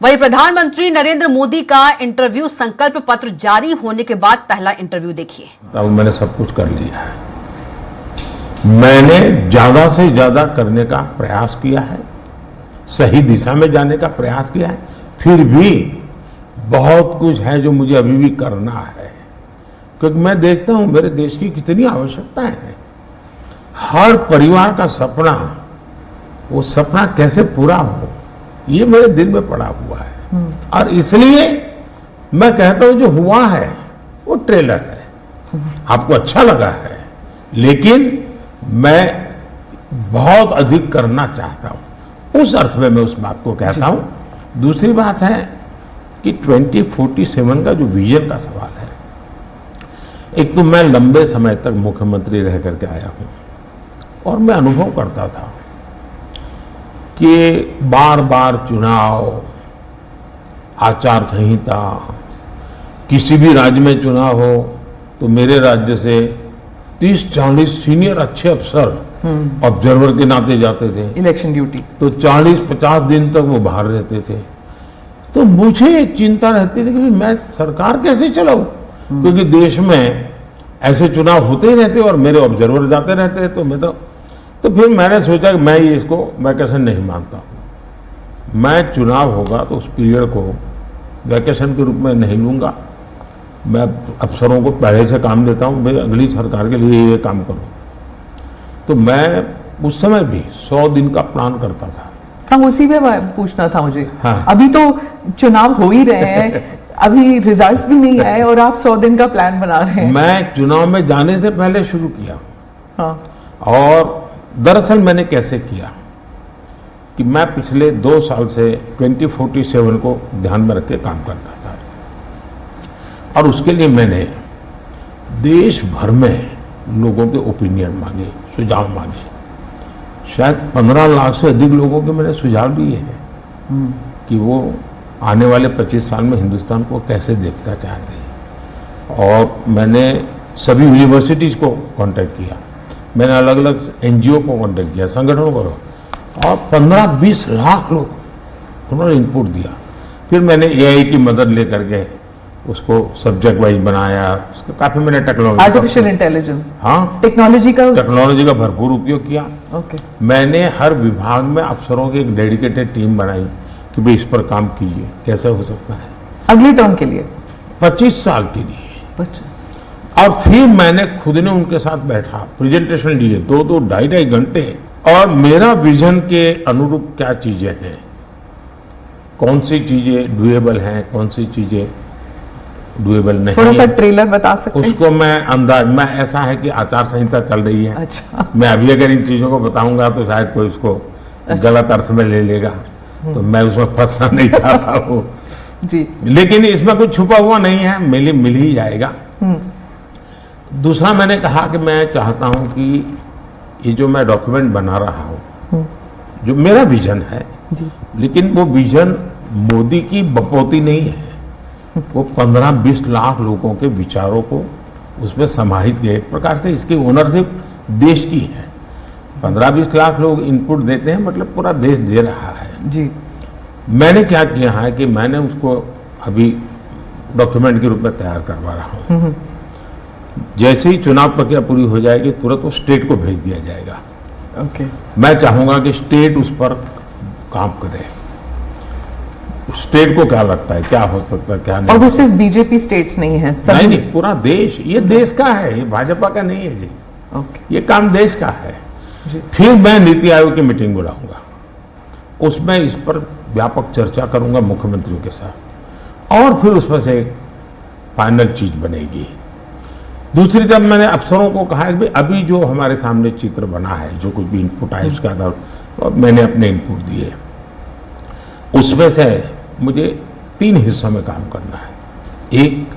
वहीं प्रधानमंत्री नरेंद्र मोदी का इंटरव्यू संकल्प पत्र जारी होने के बाद पहला इंटरव्यू देखिए। तब मैंने सब कुछ कर लिया है, मैंने ज्यादा से ज्यादा करने का प्रयास किया है, सही दिशा में जाने का प्रयास किया है, फिर भी बहुत कुछ है जो मुझे अभी भी करना है, क्योंकि मैं देखता हूं मेरे देश की कितनी आवश्यकताएं हैं। हर परिवार का सपना, वो सपना कैसे पूरा हो, ये मेरे दिल में पड़ा हुआ है। और इसलिए मैं कहता हूं जो हुआ है वो ट्रेलर है, आपको अच्छा लगा है, लेकिन मैं बहुत अधिक करना चाहता हूं, उस अर्थ में मैं उस बात को कहता हूं। दूसरी बात है कि 2047 का जो विजन का सवाल है, एक तो मैं लंबे समय तक मुख्यमंत्री रह करके आया हूं और मैं अनुभव करता था कि बार बार चुनाव, आचार संहिता, किसी भी राज्य में चुनाव हो तो मेरे राज्य से 30-40 सीनियर अच्छे अफसर ऑब्जर्वर के नाते जाते थे इलेक्शन ड्यूटी, तो 40-50 दिन तक वो बाहर रहते थे। तो मुझे एक चिंता रहती थी कि मैं सरकार कैसे चलाऊं, क्योंकि देश में ऐसे चुनाव होते ही रहते और मेरे ऑब्जर्वर जाते रहते, तो मैं तो फिर मैंने सोचा कि मैं ये इसको वैकेशन नहीं मानता हूं। मैं चुनाव होगा तो उस पीरियड को वैकेशन के रूप में नहीं लूंगा, मैं अफसरों को पहले से काम देता हूं, मैं अगली सरकार के लिए ये काम करूं। तो मैं उस समय भी 100 दिन का प्लान करता था। हाँ, उसी में पूछना था मुझे। हाँ। अभी तो चुनाव हो ही रहे हैं, अभी रिजल्ट्स भी नहीं आए और आप 100 दिन का प्लान बना रहे हैं। मैं चुनाव में जाने से पहले शुरू किया। हाँ। और दरअसल मैंने कैसे किया कि मैं पिछले 2 साल से 2047 को ध्यान में रख के काम करता था, और उसके लिए मैंने देश भर में लोगों के ओपिनियन मांगे, सुझाव मांगे। शायद 15 लाख से अधिक लोगों के मैंने सुझाव दिए हैं कि वो आने वाले 25 साल में हिंदुस्तान को कैसे देखना चाहते हैं। और मैंने सभी यूनिवर्सिटीज को कांटेक्ट किया, मैंने अलग अलग एनजीओ को कांटेक्ट किया, संगठनों को, और 15-20 लाख लोग उन्होंने इनपुट दिया। फिर मैंने एआई की मदद लेकर के उसको सब्जेक्ट वाइज बनाया, उसका काफी मैंने टेक्नोलॉजी, आर्टिफिशियल इंटेलिजेंस, हाँ, टेक्नोलॉजी का भरपूर उपयोग किया। ओके। मैंने हर विभाग में अफसरों की एक डेडिकेटेड टीम बनाई कि भाई इस पर काम कीजिए, कैसे हो सकता है अगले टर्म के लिए, 25 साल के लिए। और फिर मैंने खुद ने उनके साथ बैठा, प्रेजेंटेशन दिए 2-2, 2.5 घंटे, और मेरा विजन के अनुरूप क्या चीजें हैं, कौन सी चीजें डुएबल हैं, कौन सी चीजें डुएबल नहीं। थोड़ा सा ट्रेलर बता सकते हैं? उसको मैं अंदाज, मैं ऐसा है कि आचार संहिता चल रही है। अच्छा। मैं अभी अगर इन चीजों को बताऊंगा तो शायद कोई उसको गलत अर्थ में ले लेगा, तो मैं उसमें फंसना नहीं चाहता हूँ जी। लेकिन इसमें कुछ छुपा हुआ नहीं है, मिल ही जाएगा। दूसरा मैंने कहा कि मैं चाहता हूं कि ये जो मैं डॉक्यूमेंट बना रहा हूं, जो मेरा विजन है जी। लेकिन वो विजन मोदी की बपौती नहीं है, वो 15-20 लाख लोगों के विचारों को उसमें समाहित किया। एक प्रकार से इसकी ओनरशिप देश की है। 15-20 लाख लोग इनपुट देते हैं, मतलब पूरा देश दे रहा है जी। मैंने क्या किया है कि मैंने उसको अभी डॉक्यूमेंट के रूप में तैयार करवा रहा हूं। जैसे ही चुनाव प्रक्रिया पूरी हो जाएगी तुरंत वो स्टेट को भेज दिया जाएगा। ओके। मैं चाहूंगा कि स्टेट उस पर काम करे, स्टेट को क्या लगता है, क्या हो सकता है, क्या नहीं। और वो सिर्फ बीजेपी स्टेट्स नहीं है, सभी नहीं, पूरा देश, ये देश का है, ये भाजपा का नहीं है जी। ओके। ये काम देश का है जी। फिर मैं नीति आयोग की मीटिंग बुलाऊंगा, उसमें इस पर व्यापक चर्चा करूंगा मुख्यमंत्रियों के साथ, और फिर उसमें से एक फाइनल चीज बनेगी। दूसरी तरफ मैंने अफसरों को कहा कि अभी जो हमारे सामने चित्र बना है, जो कुछ भी इनपुट आए उसके आधार पर मैंने अपने इनपुट दिए, उसमें से मुझे 3 हिस्सों में काम करना है। एक,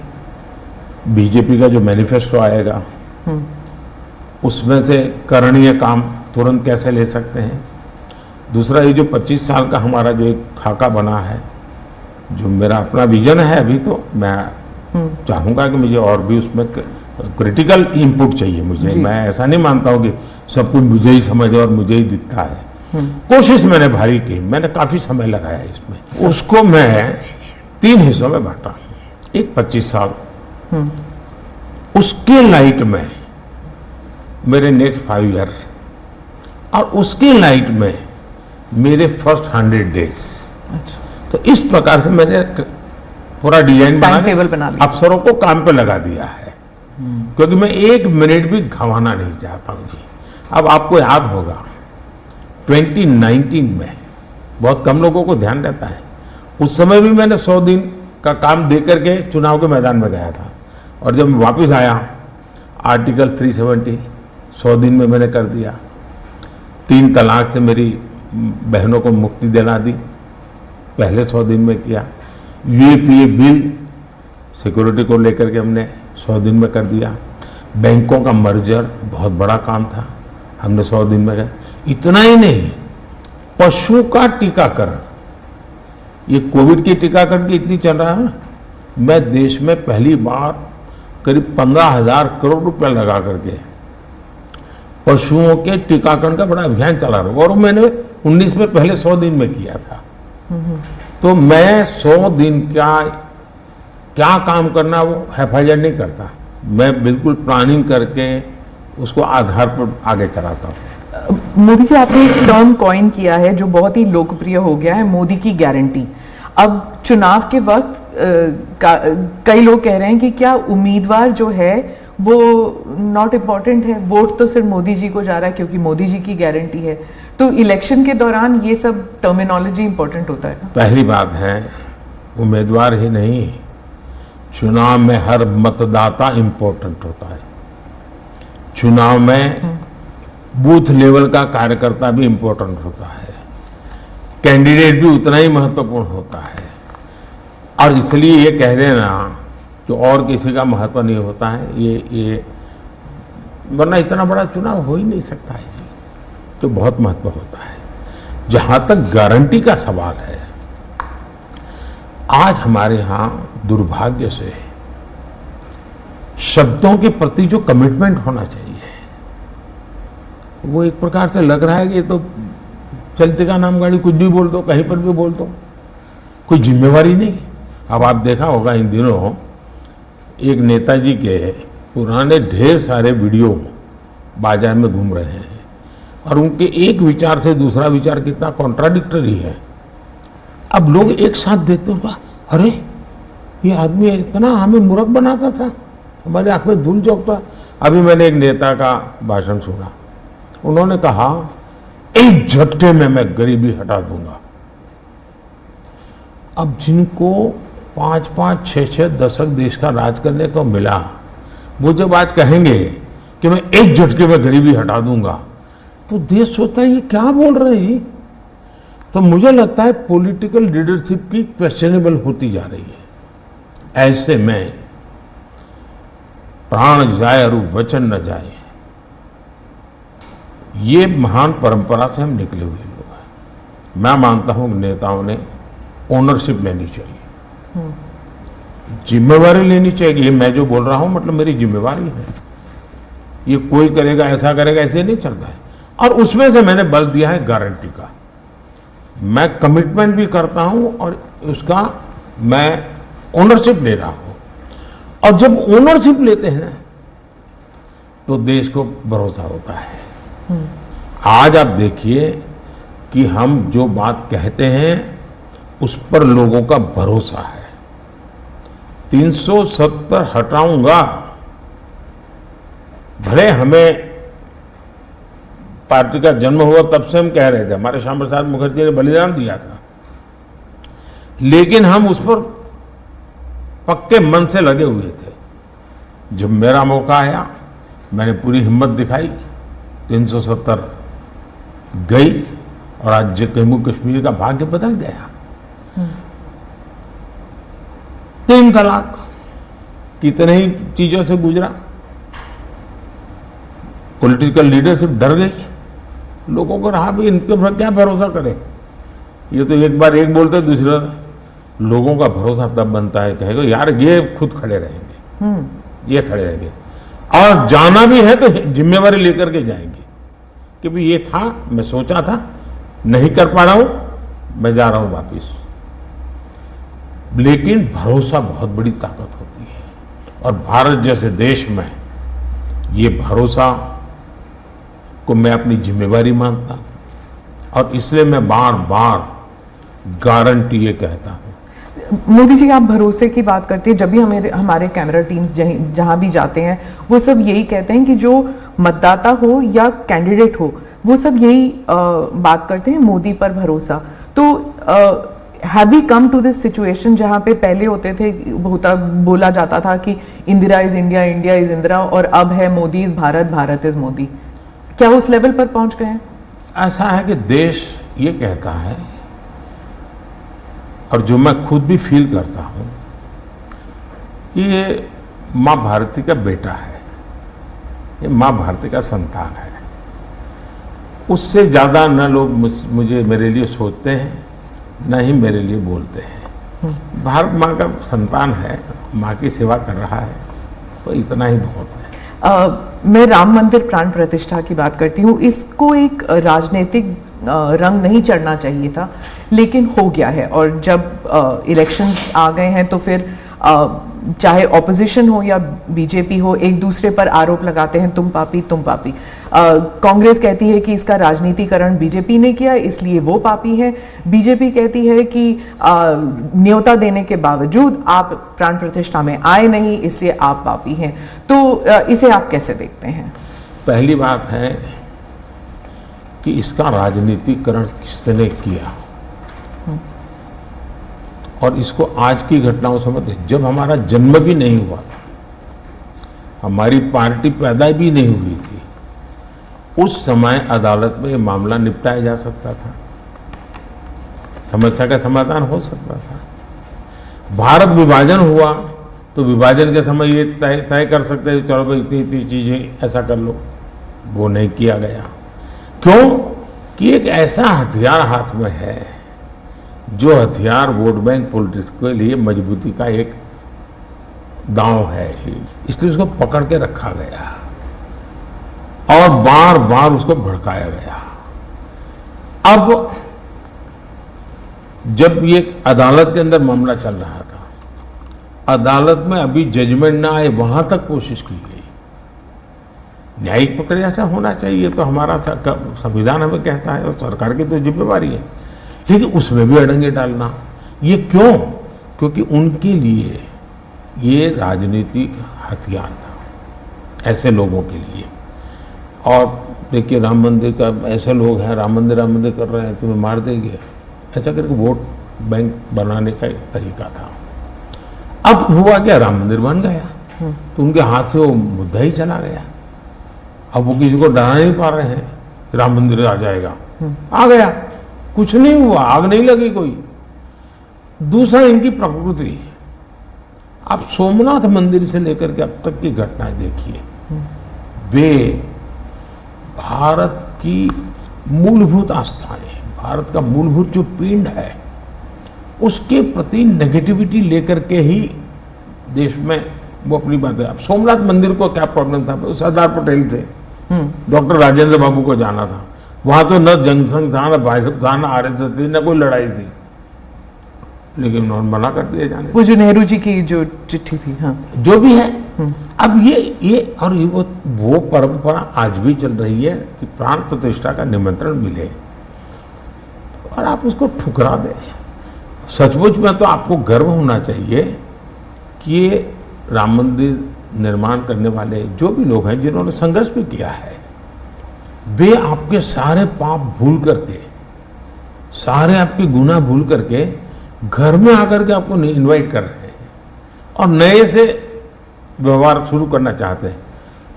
बीजेपी का जो मैनिफेस्टो आएगा उसमें से करणीय काम तुरंत कैसे ले सकते हैं। दूसरा, ये जो 25 साल का हमारा जो एक खाका बना है, जो मेरा अपना विजन है, अभी तो मैं चाहूंगा कि मुझे और भी उसमें क्रिटिकल इनपुट चाहिए मुझे। मैं ऐसा नहीं मानता हूं कि सब कुछ मुझे ही समझ और मुझे ही दिखता है। कोशिश मैंने भारी की, मैंने काफी समय लगाया इसमें। उसको मैं 3 हिस्सों में बांटा। एक 25 साल, उसके लाइट में मेरे नेक्स्ट 5 ईयर, और उसके लाइट में मेरे फर्स्ट 100 डेज। तो इस प्रकार से मैंने पूरा डिजाइन बना लिया, अफसरों को काम पे लगा दिया है, क्योंकि मैं 1 मिनट भी गंवाना नहीं चाहता हूं जी। अब आपको याद होगा 2019 में बहुत कम लोगों को ध्यान रहता है, उस समय भी मैंने 100 दिन का काम दे करके चुनाव के मैदान में गया था, और जब मैं वापस आया आर्टिकल 370 100 दिन में मैंने कर दिया। 3 तलाक से मेरी बहनों को मुक्ति दिला दी, पहले 100 दिन में किया। यूएपीए बिल सिक्योरिटी को लेकर के हमने 100 दिन में कर दिया। बैंकों का मर्जर बहुत बड़ा काम था, हमने 100 दिन में किया। इतना ही नहीं, पशु का टीकाकरण, ये कोविड के टीकाकरण की इतनी चल रहा है ना, मैं देश में पहली बार करीब 15,000 करोड़ रुपया लगा करके पशुओं के टीकाकरण का बड़ा अभियान चला रहा हूं, और मैंने 19 में पहले 100 दिन में किया था। तो मैं 100 दिन का क्या काम करना वो हैफाजत नहीं करता, मैं बिल्कुल प्लानिंग करके उसको आधार पर आगे चलाता हूँ। मोदी जी, आपने एक टर्म कॉइन किया है जो बहुत ही लोकप्रिय हो गया है, मोदी की गारंटी। अब चुनाव के वक्त कई लोग कह रहे हैं कि क्या उम्मीदवार जो है वो नॉट इम्पॉर्टेंट है, वोट तो सिर्फ मोदी जी को जा रहा है क्योंकि मोदी जी की गारंटी है। तो इलेक्शन के दौरान ये सब टर्मिनोलॉजी इंपॉर्टेंट होता है। पहली बात है, उम्मीदवार ही नहीं, चुनाव में हर मतदाता इंपॉर्टेंट होता है। चुनाव में बूथ लेवल का कार्यकर्ता भी इंपॉर्टेंट होता है, कैंडिडेट भी उतना ही महत्वपूर्ण होता है। और इसलिए ये कह देना कि और किसी का महत्व नहीं होता है, ये वरना इतना बड़ा चुनाव हो ही नहीं सकता है जी, तो बहुत महत्व होता है। जहां तक गारंटी का सवाल है, आज हमारे यहां दुर्भाग्य से शब्दों के प्रति जो कमिटमेंट होना चाहिए, वो एक प्रकार से लग रहा है कि ये तो चलते का नाम गाड़ी, कुछ भी बोल दो, कहीं पर भी बोल दो, कोई जिम्मेवारी नहीं। अब आप देखा होगा इन दिनों एक नेताजी के पुराने ढेर सारे वीडियो बाजार में घूम रहे हैं, और उनके एक विचार से दूसरा विचार कितना कॉन्ट्राडिक्टरी है। अब लोग एक साथ देखते हो, अरे ये आदमी इतना हमें मूर्ख बनाता था, हमारे आंख में धूल झोंकता। अभी मैंने एक नेता का भाषण सुना, उन्होंने कहा एक झटके में मैं गरीबी हटा दूंगा। अब जिनको 5-5, 6-6 दशक देश का राज करने को मिला, वो जब आज कहेंगे कि मैं एक झटके में गरीबी हटा दूंगा, तो देश सोचता है ये क्या बोल रहे हैं। तो मुझे लगता है पॉलिटिकल लीडरशिप की क्वेश्चनेबल होती जा रही है। ऐसे में प्राण जाए और वचन न जाए, ये महान परंपरा से हम निकले हुए लोग हैं। मैं मानता हूं कि नेताओं ने ओनरशिप लेनी चाहिए, जिम्मेवारी लेनी चाहिए। ये मैं जो बोल रहा हूं मतलब मेरी जिम्मेवारी है, ये कोई करेगा ऐसा करेगा ऐसे नहीं चलता है। और उसमें से मैंने बल दिया है गारंटी का। मैं कमिटमेंट भी करता हूं और उसका मैं ओनरशिप ले रहा हूं। और जब ओनरशिप लेते हैं ना, तो देश को भरोसा होता है। आज आप देखिए कि हम जो बात कहते हैं उस पर लोगों का भरोसा है। 370 हटाऊंगा, भले हमें पार्टी का जन्म हुआ तब से हम कह रहे थे, हमारे श्यामा प्रसाद मुखर्जी ने बलिदान दिया था, लेकिन हम उस पर पक्के मन से लगे हुए थे। जब मेरा मौका आया, मैंने पूरी हिम्मत दिखाई, 370 गई, और आज जम्मू कश्मीर का भाग्य बदल गया। 3 तलाक कितने ही चीजों से गुजरा, पॉलिटिकल लीडरशिप डर गई, लोगों को रहा भी इनके पर क्या भरोसा करे। ये तो एक बार एक बोलते दूसरा, लोगों का भरोसा तब बनता है, कहेगा यार ये खुद खड़े रहेंगे, ये खड़े रहेंगे, और जाना भी है तो जिम्मेवारी लेकर के जाएंगे कि भाई ये था, मैं सोचा था नहीं कर पा रहा हूं, मैं जा रहा हूं वापिस। लेकिन भरोसा बहुत बड़ी ताकत होती है, और भारत जैसे देश में ये भरोसा को मैं अपनी जिम्मेवारी मानता हूं, और इसलिए मैं बार बार गारंटी ये कहता हूं। मोदी जी, आप भरोसे की बात करते हैं, जब भी हमारे कैमरा टीम्स जहां भी जाते हैं वो सब यही कहते हैं कि जो मतदाता हो या कैंडिडेट हो वो सब यही बात करते हैं, मोदी पर भरोसा। तो have we come to this situation जहां पे पहले बोला जाता था कि Indira is India, India is Indira, और अब है मोदी इज भारत, भारत इज मोदी। क्या उस लेवल पर पहुंच गए हैं? ऐसा है कि देश ये कहता है, और जो मैं खुद भी फील करता हूं, कि ये मां भारती का बेटा है, ये मां भारती का संतान है। उससे ज्यादा न लोग मुझे मेरे लिए सोचते हैं, न ही मेरे लिए बोलते हैं। भारत मां का संतान है, मां की सेवा कर रहा है, तो इतना ही बहुत है। मैं राम मंदिर प्राण प्रतिष्ठा की बात करती हूँ। इसको एक राजनीतिक रंग नहीं चढ़ना चाहिए था, लेकिन हो गया है, और जब इलेक्शंस आ गए हैं तो फिर चाहे ऑपोजिशन हो या बीजेपी हो, एक दूसरे पर आरोप लगाते हैं, तुम पापी तुम पापी। कांग्रेस कहती है कि इसका राजनीतिकरण बीजेपी ने किया इसलिए वो पापी है। बीजेपी कहती है कि न्योता देने के बावजूद आप प्राण प्रतिष्ठा में आए नहीं इसलिए आप पापी हैं। तो इसे आप कैसे देखते हैं? पहली बात है कि इसका राजनीतिकरण किसने किया, और इसको आज की घटनाओं से मत, जब हमारा जन्म भी नहीं हुआ था, हमारी पार्टी पैदा भी नहीं हुई थी, उस समय अदालत में ये मामला निपटाया जा सकता था, समस्या का समाधान हो सकता था। भारत विभाजन हुआ तो विभाजन के समय ये तय कर सकते हैं, चलो भाई इतनी इतनी चीजें ऐसा कर लो, वो नहीं किया गया। क्यों? कि एक ऐसा हथियार हाथ में है, जो हथियार वोट बैंक पॉलिटिक्स के लिए मजबूती का एक दांव है, इसलिए उसको पकड़ के रखा गया और बार बार उसको भड़काया गया। अब जब ये अदालत के अंदर मामला चल रहा था, अदालत में अभी जजमेंट ना आए वहां तक कोशिश की गई। न्यायिक प्रक्रिया से होना चाहिए, तो हमारा संविधान हमें कहता है, और सरकार की तो जिम्मेवारी है, लेकिन उसमें भी अड़ंगे डालना, ये क्यों? क्योंकि उनके लिए ये राजनीतिक हथियार था, ऐसे लोगों के लिए। और देखिए, राम मंदिर का ऐसे लोग हैं, राम मंदिर कर रहे हैं, तुम्हें मार देंगे, ऐसा करके वोट बैंक बनाने का एक तरीका था। अब हुआ क्या, राम मंदिर बन गया, तो उनके हाथ से वो मुद्दा ही चला गया। अब वो किसी को डरा नहीं पा रहे हैं, राम मंदिर आ जाएगा, आ गया, कुछ नहीं हुआ, आग नहीं लगी कोई। दूसरा, इनकी प्रकृति, आप सोमनाथ मंदिर से लेकर के अब तक की घटनाएं देखिए, वे भारत की मूलभूत आस्थाएं, भारत का मूलभूत जो पिंड है, उसके प्रति नेगेटिविटी लेकर के ही देश में वो अपनी बात है। अब सोमनाथ मंदिर को क्या प्रॉब्लम था? सरदार पटेल थे, डॉक्टर राजेंद्र बाबू को जाना था, वहां तो न जनसंघ था, न भाजपा था, न आरएसएस थी, न कोई लड़ाई थी, लेकिन उन्होंने मना कर दिया जाने। वो जो नेहरू जी की जो चिट्ठी थी, हाँ, जो भी है। अब ये और ये वो परंपरा आज भी चल रही है कि प्राण प्रतिष्ठा का निमंत्रण मिले और आप उसको ठुकरा दें। सचमुच में तो आपको गर्व होना चाहिए कि ये राम मंदिर निर्माण करने वाले जो भी लोग हैं, जिन्होंने संघर्ष भी किया है, वे आपके सारे पाप भूल करके, सारे आपके गुनाह भूल करके घर में आकर के आपको इनवाइट कर रहे हैं और नए से व्यवहार शुरू करना चाहते हैं।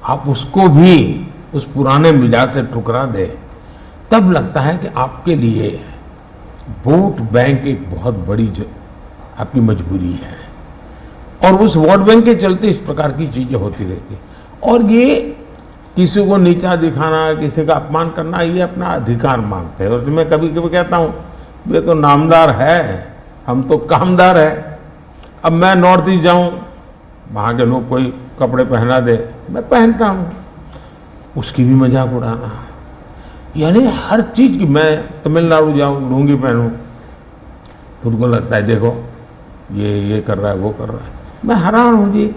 आप उसको भी उस पुराने मिजाज से ठुकरा दे, तब लगता है कि आपके लिए वोट बैंक एक बहुत बड़ी आपकी मजबूरी है, और उस वोट बैंक के चलते इस प्रकार की चीजें होती रहती। और ये किसी को नीचा दिखाना, किसी का अपमान करना, ये अपना अधिकार मानते हैं। और मैं कभी कभी कहता हूं, वे तो नामदार है, हम तो कामदार है। अब मैं नॉर्थ ईस्ट जाऊं, वहां के लोग कोई कपड़े पहना दे, मैं पहनता हूं, उसकी भी मजाक उड़ाना। यानी हर चीज की, मैं तमिलनाडु जाऊं लुंगी पहनूं तो उनको लगता है देखो ये कर रहा है, वो कर रहा है। मैं हैरान हूं जी,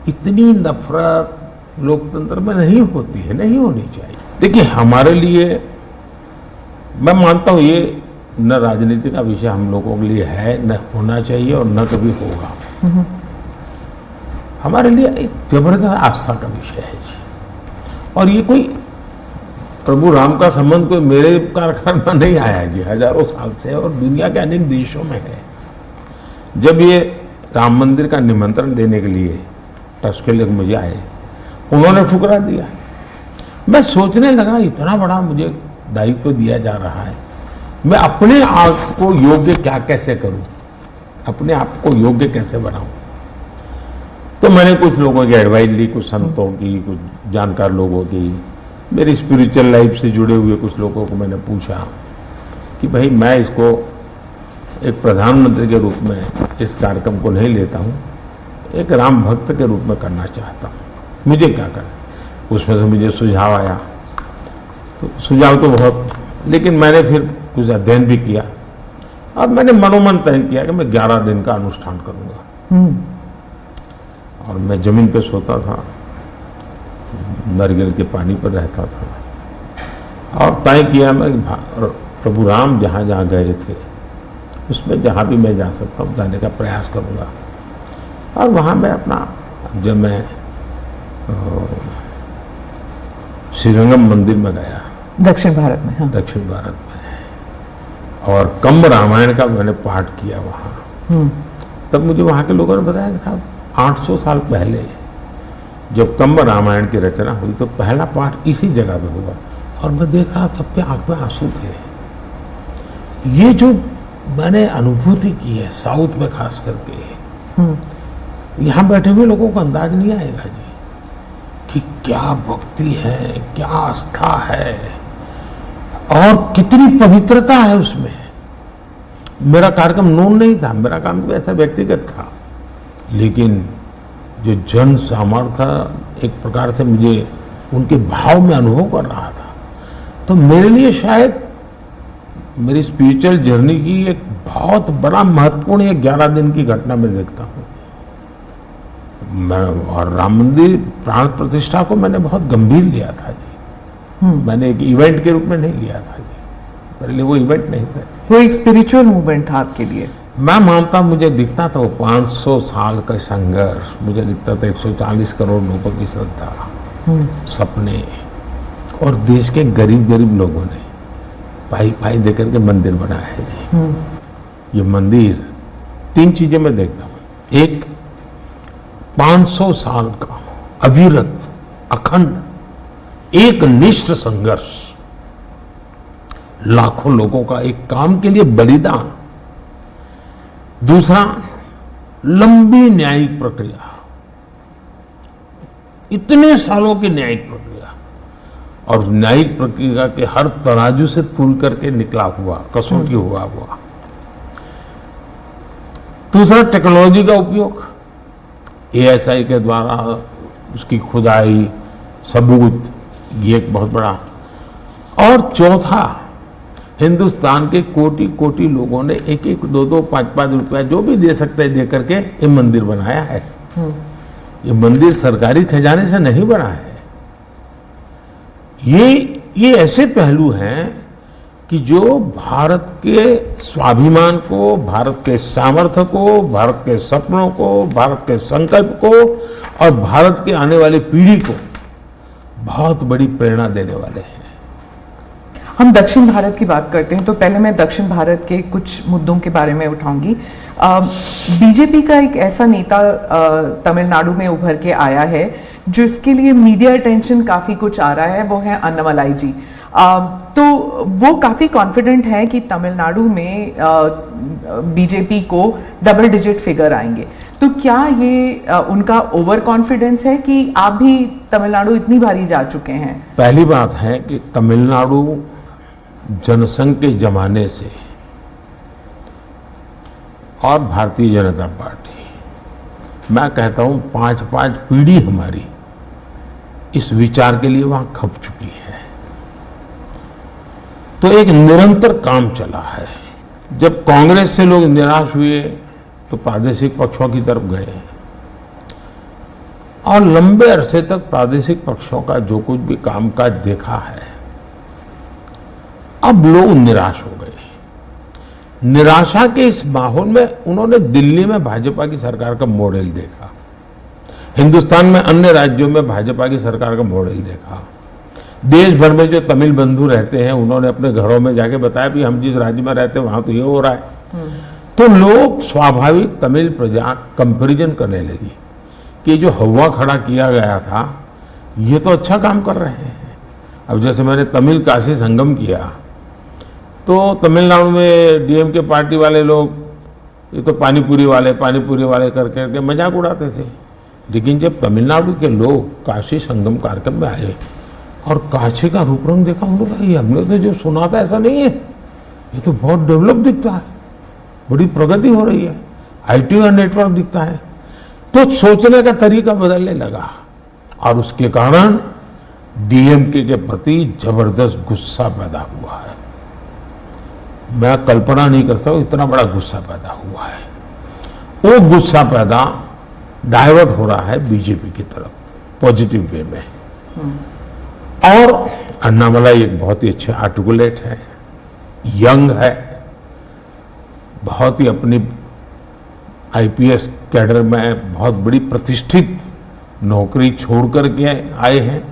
इतनी नफरत लोकतंत्र में नहीं होती है, नहीं होनी चाहिए। देखिए हमारे लिए, मैं मानता हूं ये न राजनीति का विषय हम लोगों के लिए है, न होना चाहिए और न कभी होगा। हमारे लिए एक जबरदस्त आस्था का विषय है जी। और ये कोई प्रभु राम का संबंध कोई मेरे कारखाने में नहीं आया जी, हजारों साल से, और दुनिया के अनेक देशों में है। जब ये राम मंदिर का निमंत्रण देने के लिए टस्के लोग मुझे आए, उन्होंने ठुकरा दिया। मैं सोचने लगा इतना बड़ा मुझे दायित्व दिया जा रहा है, मैं अपने आप को योग्य क्या कैसे करूं, अपने आप को योग्य कैसे बनाऊं। तो मैंने कुछ लोगों की एडवाइस ली, कुछ संतों की, कुछ जानकार लोगों की, मेरी स्पिरिचुअल लाइफ से जुड़े हुए कुछ लोगों को मैंने पूछा कि भाई मैं इसको एक प्रधानमंत्री के रूप में इस कार्यक्रम को नहीं लेता हूं, एक राम भक्त के रूप में करना चाहता हूं, मुझे क्या करना। उसमें से मुझे सुझाव आया, तो सुझाव तो बहुत, लेकिन मैंने फिर कुछ अध्ययन भी किया और मैंने मनोमन तय किया कि मैं 11 दिन का अनुष्ठान करूंगा। और मैं जमीन पे सोता था, नारियल के पानी पर रहता था, और तय किया मैं प्रभु राम जहाँ जहाँ गए थे उसमें जहाँ भी मैं जा सकता हूँ जाने का प्रयास करूँगा। और वहाँ मैं अपना, जब मैं श्रीरंगम मंदिर में गया, दक्षिण भारत में, हाँ। दक्षिण भारत में, और कम्ब रामायण का मैंने पाठ किया वहाँ, तब मुझे वहाँ के लोगों ने बताया कि साहब 800 साल पहले जब कम्ब रामायण की रचना हुई तो पहला पाठ इसी जगह पे हुआ। और मैं देख रहा सबके आंख में आंसू थे। ये जो मैंने अनुभूति की है साउथ में खास करके, यहाँ बैठे हुए लोगों को अंदाज नहीं आएगा जी कि क्या भक्ति है, क्या आस्था है और कितनी पवित्रता है उसमें। मेरा कार्यक्रम नून नहीं था, मेरा काम तो ऐसा व्यक्तिगत था, लेकिन जो जन सामर्थ्य एक प्रकार से मुझे उनके भाव में अनुभव कर रहा था, तो मेरे लिए शायद मेरी स्पिरिचुअल जर्नी की एक बहुत बड़ा महत्वपूर्ण एक 11 दिन की घटना मैं देखता हूँ। और राम मंदिर प्राण प्रतिष्ठा को मैंने बहुत गंभीर लिया था जी। मैंने एक इवेंट के रूप में नहीं लिया था जी, मेरे लिए वो इवेंट नहीं था। वो एक स्पिरिचुअल मूवमेंट था आपके लिए? मैं मानता, मुझे दिखता था वो 500 साल का संघर्ष, मुझे दिखता था 140 करोड़ लोगों की श्रद्धा, सपने, और देश के गरीब गरीब लोगों ने पाई पाई देकर के मंदिर बनाया है जी। ये मंदिर 3 चीजें मैं देखता हूं। एक, 500 साल का अविरत अखंड एक निष्ठ संघर्ष, लाखों लोगों का एक काम के लिए बलिदान। दूसरा, लंबी न्यायिक प्रक्रिया, इतने सालों की न्यायिक प्रक्रिया, और न्यायिक प्रक्रिया के हर तराजू से तुल करके निकला हुआ, कसौटी हुआ। दूसरा, टेक्नोलॉजी का उपयोग, ASI के द्वारा उसकी खुदाई, सबूत, ये एक बहुत बड़ा। और चौथा, हिंदुस्तान के कोटि कोटि लोगों ने 1-1, 2-2, 5-5 रुपया जो भी दे सकते हैं दे करके ये मंदिर बनाया है। ये मंदिर सरकारी खजाने से नहीं बना है। ये ऐसे पहलू हैं कि जो भारत के स्वाभिमान को, भारत के सामर्थ्य को, भारत के सपनों को, भारत के संकल्प को और भारत के आने वाली पीढ़ी को बहुत बड़ी प्रेरणा देने वाले हैं। हम दक्षिण भारत की बात करते हैं तो पहले मैं दक्षिण भारत के कुछ मुद्दों के बारे में उठाऊंगी। बीजेपी का एक ऐसा नेता तमिलनाडु में उभर के आया है जिसके लिए मीडिया अटेंशन काफी कुछ आ रहा है, वो है अन्नामलाई जी। तो वो काफी कॉन्फिडेंट है कि तमिलनाडु में बीजेपी को डबल डिजिट फिगर आएंगे। तो क्या ये उनका ओवर कॉन्फिडेंस है कि आप भी तमिलनाडु इतनी बारी जा चुके हैं? पहली बात है कि तमिलनाडु जनसंघ के जमाने से और भारतीय जनता पार्टी, मैं कहता हूं 5-5 पीढ़ी हमारी इस विचार के लिए वहां खप चुकी है। तो एक निरंतर काम चला है। जब कांग्रेस से लोग निराश हुए तो प्रादेशिक पक्षों की तरफ गए और लंबे अरसे तक प्रादेशिक पक्षों का जो कुछ भी कामकाज देखा है, अब लोग निराश हो गए। निराशा के इस माहौल में उन्होंने दिल्ली में भाजपा की सरकार का मॉडल देखा, हिंदुस्तान में अन्य राज्यों में भाजपा की सरकार का मॉडल देखा, देश भर में जो तमिल बंधु रहते हैं उन्होंने अपने घरों में जाके बताया भी हम जिस राज्य में रहते हैं वहां तो ये हो रहा है। तो लोग स्वाभाविक तमिल प्रजा कंपैरिजन करने लगी कि जो हवा खड़ा किया गया था ये तो अच्छा काम कर रहे हैं। अब जैसे मैंने तमिल काशी संगम किया तो तमिलनाडु में डीएमके पार्टी वाले लोग ये तो पानीपुरी वाले करके मजाक उड़ाते थे, लेकिन जब तमिलनाडु के लोग काशी संगम कार्यक्रम में आए और काशी का रूप रंग देखा, उन्होंने कहा ये हमने तो जो सुना था ऐसा नहीं है, ये तो बहुत डेवलप दिखता है, बड़ी प्रगति हो रही है, आईटी का नेटवर्क दिखता है। तो सोचने का तरीका बदलने लगा और उसके कारण डीएमके के प्रति जबरदस्त गुस्सा पैदा हुआ है। मैं कल्पना नहीं करता हूं इतना बड़ा गुस्सा पैदा हुआ है। वो गुस्सा पैदा डाइवर्ट हो रहा है बीजेपी की तरफ पॉजिटिव वे में। और अन्नामलाई एक बहुत ही अच्छे आर्टिकुलेट है, यंग है, बहुत ही अपनी आईपीएस कैडर में बहुत बड़ी प्रतिष्ठित नौकरी छोड़ करके आए हैं।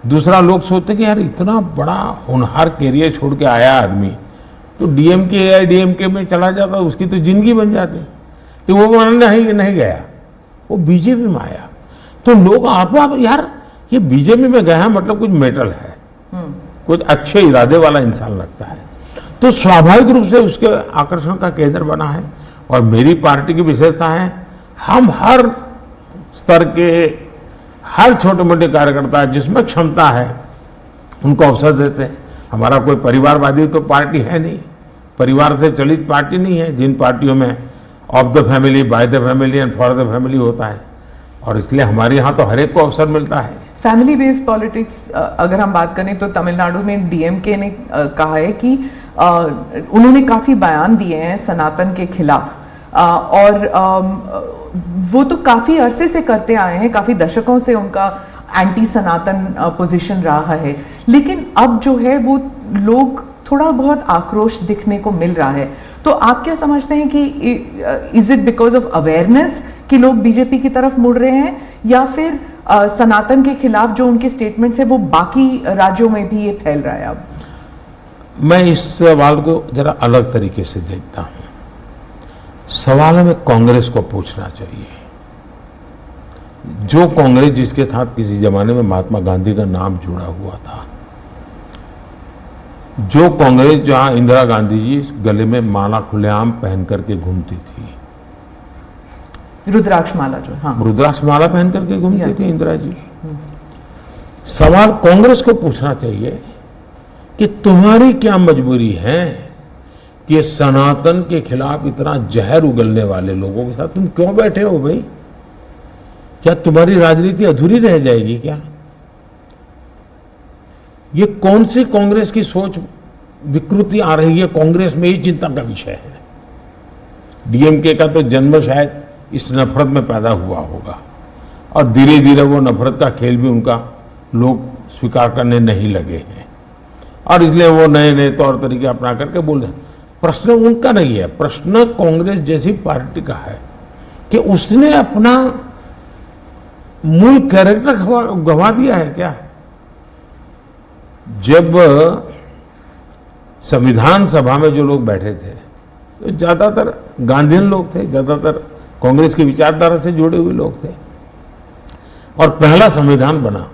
दूसरा, लोग सोचते कि यार इतना बड़ा होनहार कैरियर छोड़ के आया आदमी तो डीएमके एआईडीएमके में चला जाता, उसकी तो जिंदगी बन जाती। तो वो नहीं गया, वो बीजेपी में आया। तो लोग आप यार ये बीजेपी में गया मतलब कुछ मेटल है, कुछ अच्छे इरादे वाला इंसान लगता है, तो स्वाभाविक रूप से उसके आकर्षण का केंद्र बना है। और मेरी पार्टी की विशेषता है, हम हर स्तर के हर छोटे मोटे कार्यकर्ता जिसमें क्षमता है उनको अवसर देते हैं। हमारा कोई परिवारवादी तो पार्टी है नहीं, परिवार से चलित पार्टी नहीं है, जिन पार्टियों में of the family, by the family and for the family होता है। और इसलिए हमारे यहाँ तो हर एक को अवसर मिलता है। फैमिली बेस्ड पॉलिटिक्स अगर हम बात करें तो तमिलनाडु में डीएमके ने कहा है कि उन्होंने काफी बयान दिए हैं सनातन के खिलाफ, और वो तो काफी अरसे से करते आए हैं, काफी दशकों से उनका एंटी सनातन पोजीशन रहा है। लेकिन अब जो है वो लोग थोड़ा बहुत आक्रोश दिखने को मिल रहा है। तो आप क्या समझते हैं कि is it because of awareness कि लोग बीजेपी की तरफ मुड़ रहे हैं, या फिर सनातन के खिलाफ जो उनके स्टेटमेंट्स है वो बाकी राज्यों में भी ये फैल रहा है? अब मैं इस सवाल को जरा अलग तरीके से देखता हूं। सवाल हमें कांग्रेस को पूछना चाहिए। जो कांग्रेस जिसके साथ किसी जमाने में महात्मा गांधी का नाम जुड़ा हुआ था, जो कांग्रेस जहां इंदिरा गांधी जी गले में माला खुलेआम पहन करके घूमती थी, रुद्राक्ष माला जो, हाँ, रुद्राक्ष माला पहन करके घूमती थी इंदिरा जी। सवाल कांग्रेस को पूछना चाहिए कि तुम्हारी क्या मजबूरी है कि सनातन के खिलाफ इतना जहर उगलने वाले लोगों के साथ तुम क्यों बैठे हो भाई? क्या तुम्हारी राजनीति अधूरी रह जाएगी क्या? ये कौन सी कांग्रेस की सोच विकृति आ रही है? कांग्रेस में ही चिंता का विषय है। डीएमके का तो जन्म शायद इस नफरत में पैदा हुआ होगा और धीरे धीरे वो नफरत का खेल भी उनका लोग स्वीकार करने नहीं लगे हैं और इसलिए वो नए नए तौर तरीके अपना करके बोल रहे। प्रश्न उनका नहीं है, प्रश्न कांग्रेस जैसी पार्टी का है कि उसने अपना मूल कैरेक्टर गंवा दिया है क्या? जब संविधान सभा में जो लोग बैठे थे तो ज्यादातर गांधीयन लोग थे, ज्यादातर कांग्रेस की विचारधारा से जुड़े हुए लोग थे और पहला संविधान बना,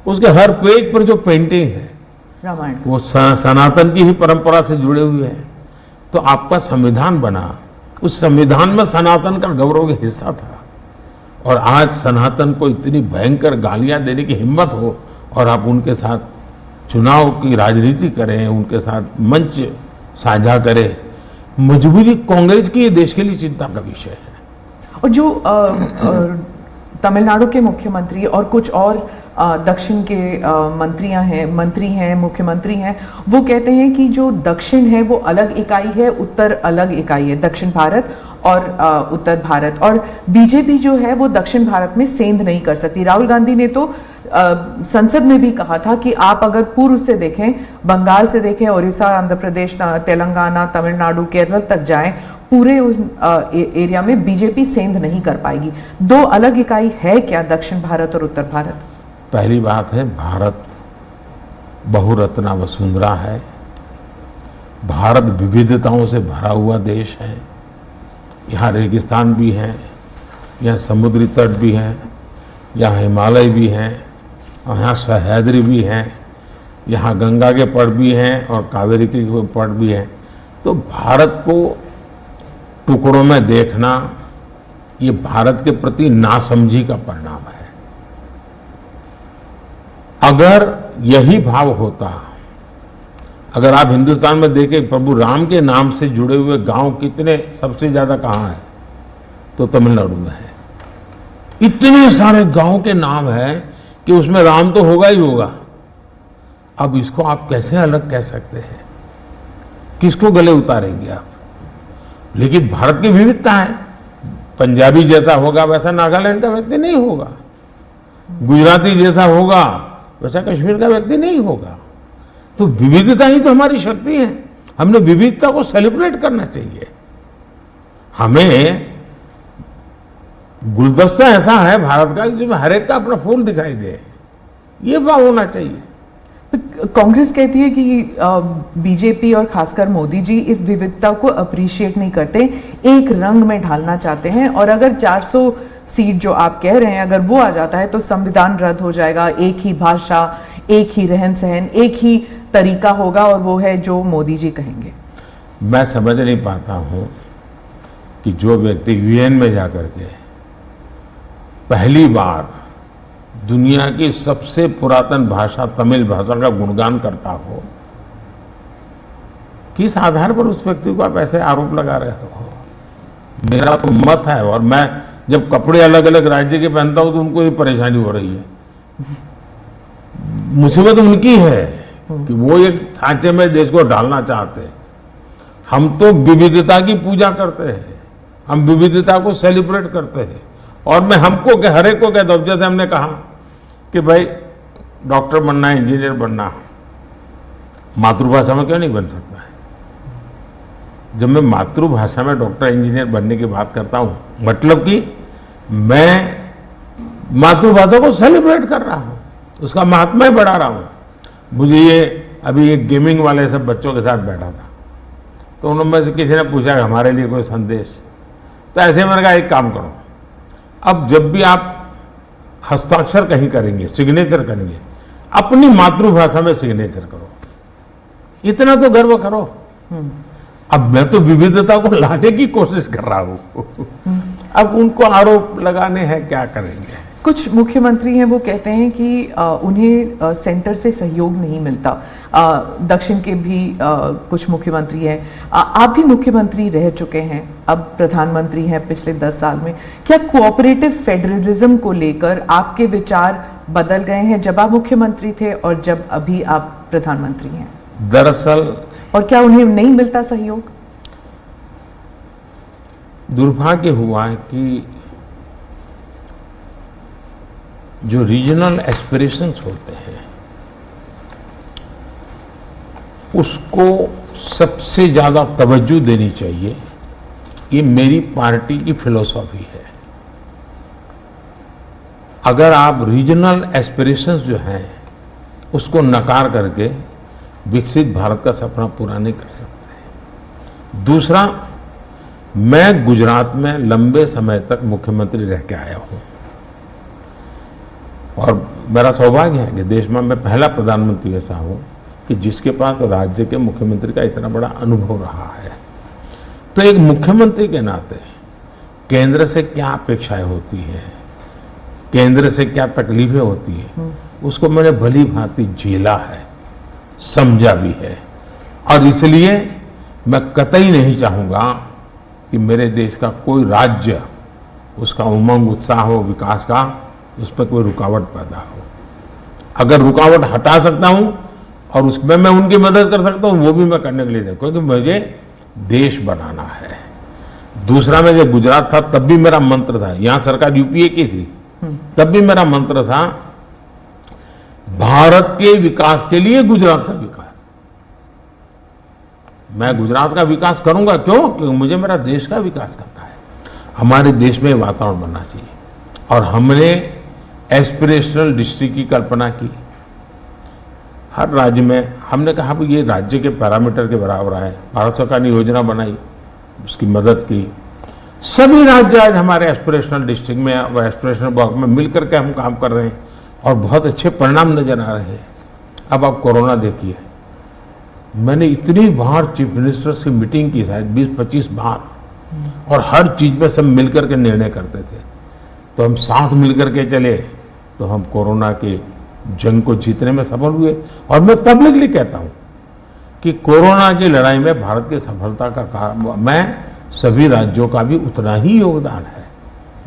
उसके हर पेज पर जो पेंटिंग है रामायण वो सनातन की ही परंपरा से जुड़े हुए हैं। तो आपका संविधान बना, उस संविधान में सनातन का गौरव का हिस्सा था और आज सनातन को इतनी भयंकर गालियां देने की हिम्मत हो और आप उनके साथ चुनाव की राजनीति करें, उनके साथ मंच साझा करें। मजबूरी कांग्रेस की, ये देश के लिए चिंता का विषय है। और जो तमिलनाडु के मुख्यमंत्री और कुछ और दक्षिण के मंत्री हैं, मुख्यमंत्री हैं, वो कहते हैं कि जो दक्षिण है वो अलग इकाई है, उत्तर अलग इकाई है, दक्षिण भारत और उत्तर भारत, और बीजेपी जो है वो दक्षिण भारत में सेंध नहीं कर सकती। राहुल गांधी ने तो संसद में भी कहा था कि आप अगर पूर्व से देखें, बंगाल से देखें, उड़ीसा, आंध्र प्रदेश, तेलंगाना, तमिलनाडु, केरल तक जाएं, पूरे उस एरिया में बीजेपी सेंध नहीं कर पाएगी। दो अलग इकाई है क्या दक्षिण भारत और उत्तर भारत? पहली बात है, भारत बहुरत्ना वसुंधरा है। भारत विविधताओं से भरा हुआ देश है। यहाँ रेगिस्तान भी है, यहाँ समुद्री तट भी है, यहाँ हिमालय भी है, और यहाँ सह्याद्री भी है, यहाँ गंगा के पट भी हैं और कावेरी के पट भी हैं। तो भारत को टुकड़ों में देखना ये भारत के प्रति नासमझी का परिणाम है। अगर यही भाव होता, अगर आप हिंदुस्तान में देखें प्रभु राम के नाम से जुड़े हुए गांव कितने सबसे ज्यादा कहाँ है, तो तमिलनाडु में है। इतने सारे गांव के नाम है कि उसमें राम तो होगा ही होगा। अब इसको आप कैसे अलग कह सकते हैं? किसको गले उतारेंगे आप? लेकिन भारत की विविधता है। पंजाबी जैसा होगा वैसा नागालैंड का व्यक्ति नहीं होगा, गुजराती जैसा होगा वैसा कश्मीर का व्यक्ति नहीं होगा। तो विविधता ही तो हमारी शक्ति है। हमने विविधता को सेलिब्रेट करना चाहिए। हमें गुलदस्ता ऐसा है भारत का जिसमें हर एक का अपना फूल दिखाई दे, ये भाव होना चाहिए। कांग्रेस कहती है कि बीजेपी और खासकर मोदी जी इस विविधता को अप्रिशिएट नहीं करते, एक रंग में ढालना चाहते हैं, और अगर 400 सीट जो आप कह रहे हैं अगर वो आ जाता है तो संविधान रद्द हो जाएगा, एक ही भाषा, एक ही रहन सहन, एक ही तरीका होगा, और वो है जो मोदी जी कहेंगे। मैं समझ नहीं पाता हूं कि जो व्यक्ति यूएन में जाकर के पहली बार दुनिया की सबसे पुरातन भाषा तमिल भाषा का गुणगान करता हो, किस आधार पर उस व्यक्ति को आप ऐसे आरोप लगा रहे हो? मेरा तो मत है, और मैं जब कपड़े अलग अलग राज्य के पहनता हूं तो उनको ये परेशानी हो रही है। मुसीबत उनकी है कि वो एक सांचे में देश को डालना चाहते हैं। हम तो विविधता की पूजा करते हैं, हम विविधता को सेलिब्रेट करते हैं। और मैं हमको हर एक को कहता हूं, जैसे हमने कहा कि भाई डॉक्टर बनना है, इंजीनियर बनना, मातृभाषा में क्यों नहीं बन सकता है? जब मैं मातृभाषा में डॉक्टर इंजीनियर बनने की बात करता हूं, मतलब कि मैं मातृभाषा को सेलिब्रेट कर रहा हूं, उसका महात्मा बढ़ा रहा हूं। मुझे ये अभी एक गेमिंग वाले सब बच्चों के साथ बैठा था, तो उन्होंने किसी ने पूछा हमारे लिए कोई संदेश, तो ऐसे मैंने कहा एक काम करो, अब जब भी आप हस्ताक्षर कहीं करेंगे, सिग्नेचर करेंगे, अपनी मातृभाषा में सिग्नेचर करो, इतना तो गर्व करो। अब मैं तो विविधता को लाने की कोशिश कर रहा हूं, अब उनको आरोप लगाने हैं, क्या करेंगे? कुछ मुख्यमंत्री हैं वो कहते हैं कि उन्हें सेंटर से सहयोग नहीं मिलता। दक्षिण के भी कुछ मुख्यमंत्री हैं, आप भी मुख्यमंत्री रह चुके हैं, अब प्रधानमंत्री हैं पिछले 10 साल में। क्या कोऑपरेटिव फेडरलिज्म को लेकर आपके विचार बदल गए हैं जब आप मुख्यमंत्री थे और जब अभी आप प्रधानमंत्री हैं? दरअसल, और क्या उन्हें नहीं मिलता सहयोग? दुर्भाग्य हुआ है कि जो रीजनल एस्पिरेशंस होते हैं उसको सबसे ज्यादा तवज्जो देनी चाहिए। ये मेरी पार्टी की फिलॉसफी है। अगर आप रीजनल एस्पिरेशंस जो हैं उसको नकार करके विकसित भारत का सपना पूरा नहीं कर सकते। दूसरा, मैं गुजरात में लंबे समय तक मुख्यमंत्री रह के आया हूं, और मेरा सौभाग्य है कि देश में मैं पहला प्रधानमंत्री ऐसा हूं कि जिसके पास राज्य के मुख्यमंत्री का इतना बड़ा अनुभव रहा है। तो एक मुख्यमंत्री के नाते केंद्र से क्या अपेक्षाएं होती है, केंद्र से क्या तकलीफें होती है, उसको मैंने भली भांति झेला है, समझा भी है। और इसलिए मैं कतई नहीं चाहूंगा कि मेरे देश का कोई राज्य, उसका उमंग उत्साह हो विकास का, उस पर कोई रुकावट पैदा हो। अगर रुकावट हटा सकता हूं और उसमें मैं उनकी मदद कर सकता हूं, वो भी मैं करने के लिए देखूं, क्योंकि मुझे देश बनाना है। दूसरा, मैं जब गुजरात था तब भी मेरा मंत्र था, यहां सरकार यूपीए की थी, तब भी मेरा मंत्र था भारत के विकास के लिए गुजरात का विकास। मैं गुजरात का विकास करूंगा, क्यों? क्योंकि मुझे मेरा देश का विकास करना है। हमारे देश में वातावरण बनना चाहिए। और हमने एस्पिरेशनल डिस्ट्रिक्ट की कल्पना की। हर राज्य में हमने कहा कि ये राज्य के पैरामीटर के बराबर है। भारत सरकार ने योजना बनाई, उसकी मदद की। सभी राज्य आज हमारे एस्पिरेशनल डिस्ट्रिक्ट में और एस्पिरेशनल ब्लॉक में मिलकर के हम काम कर रहे हैं और बहुत अच्छे परिणाम नजर आ रहे हैं। अब आप कोरोना देखिए, मैंने इतनी बार चीफ मिनिस्टर से मीटिंग की, शायद 20-25 बार, और हर चीज में सब मिलकर के निर्णय करते थे। तो हम साथ मिलकर के चले तो हम कोरोना के जंग को जीतने में सफल हुए। और मैं पब्लिकली कहता हूं कि कोरोना की लड़ाई में भारत की सफलता का कारण, मैं सभी राज्यों का भी उतना ही योगदान है,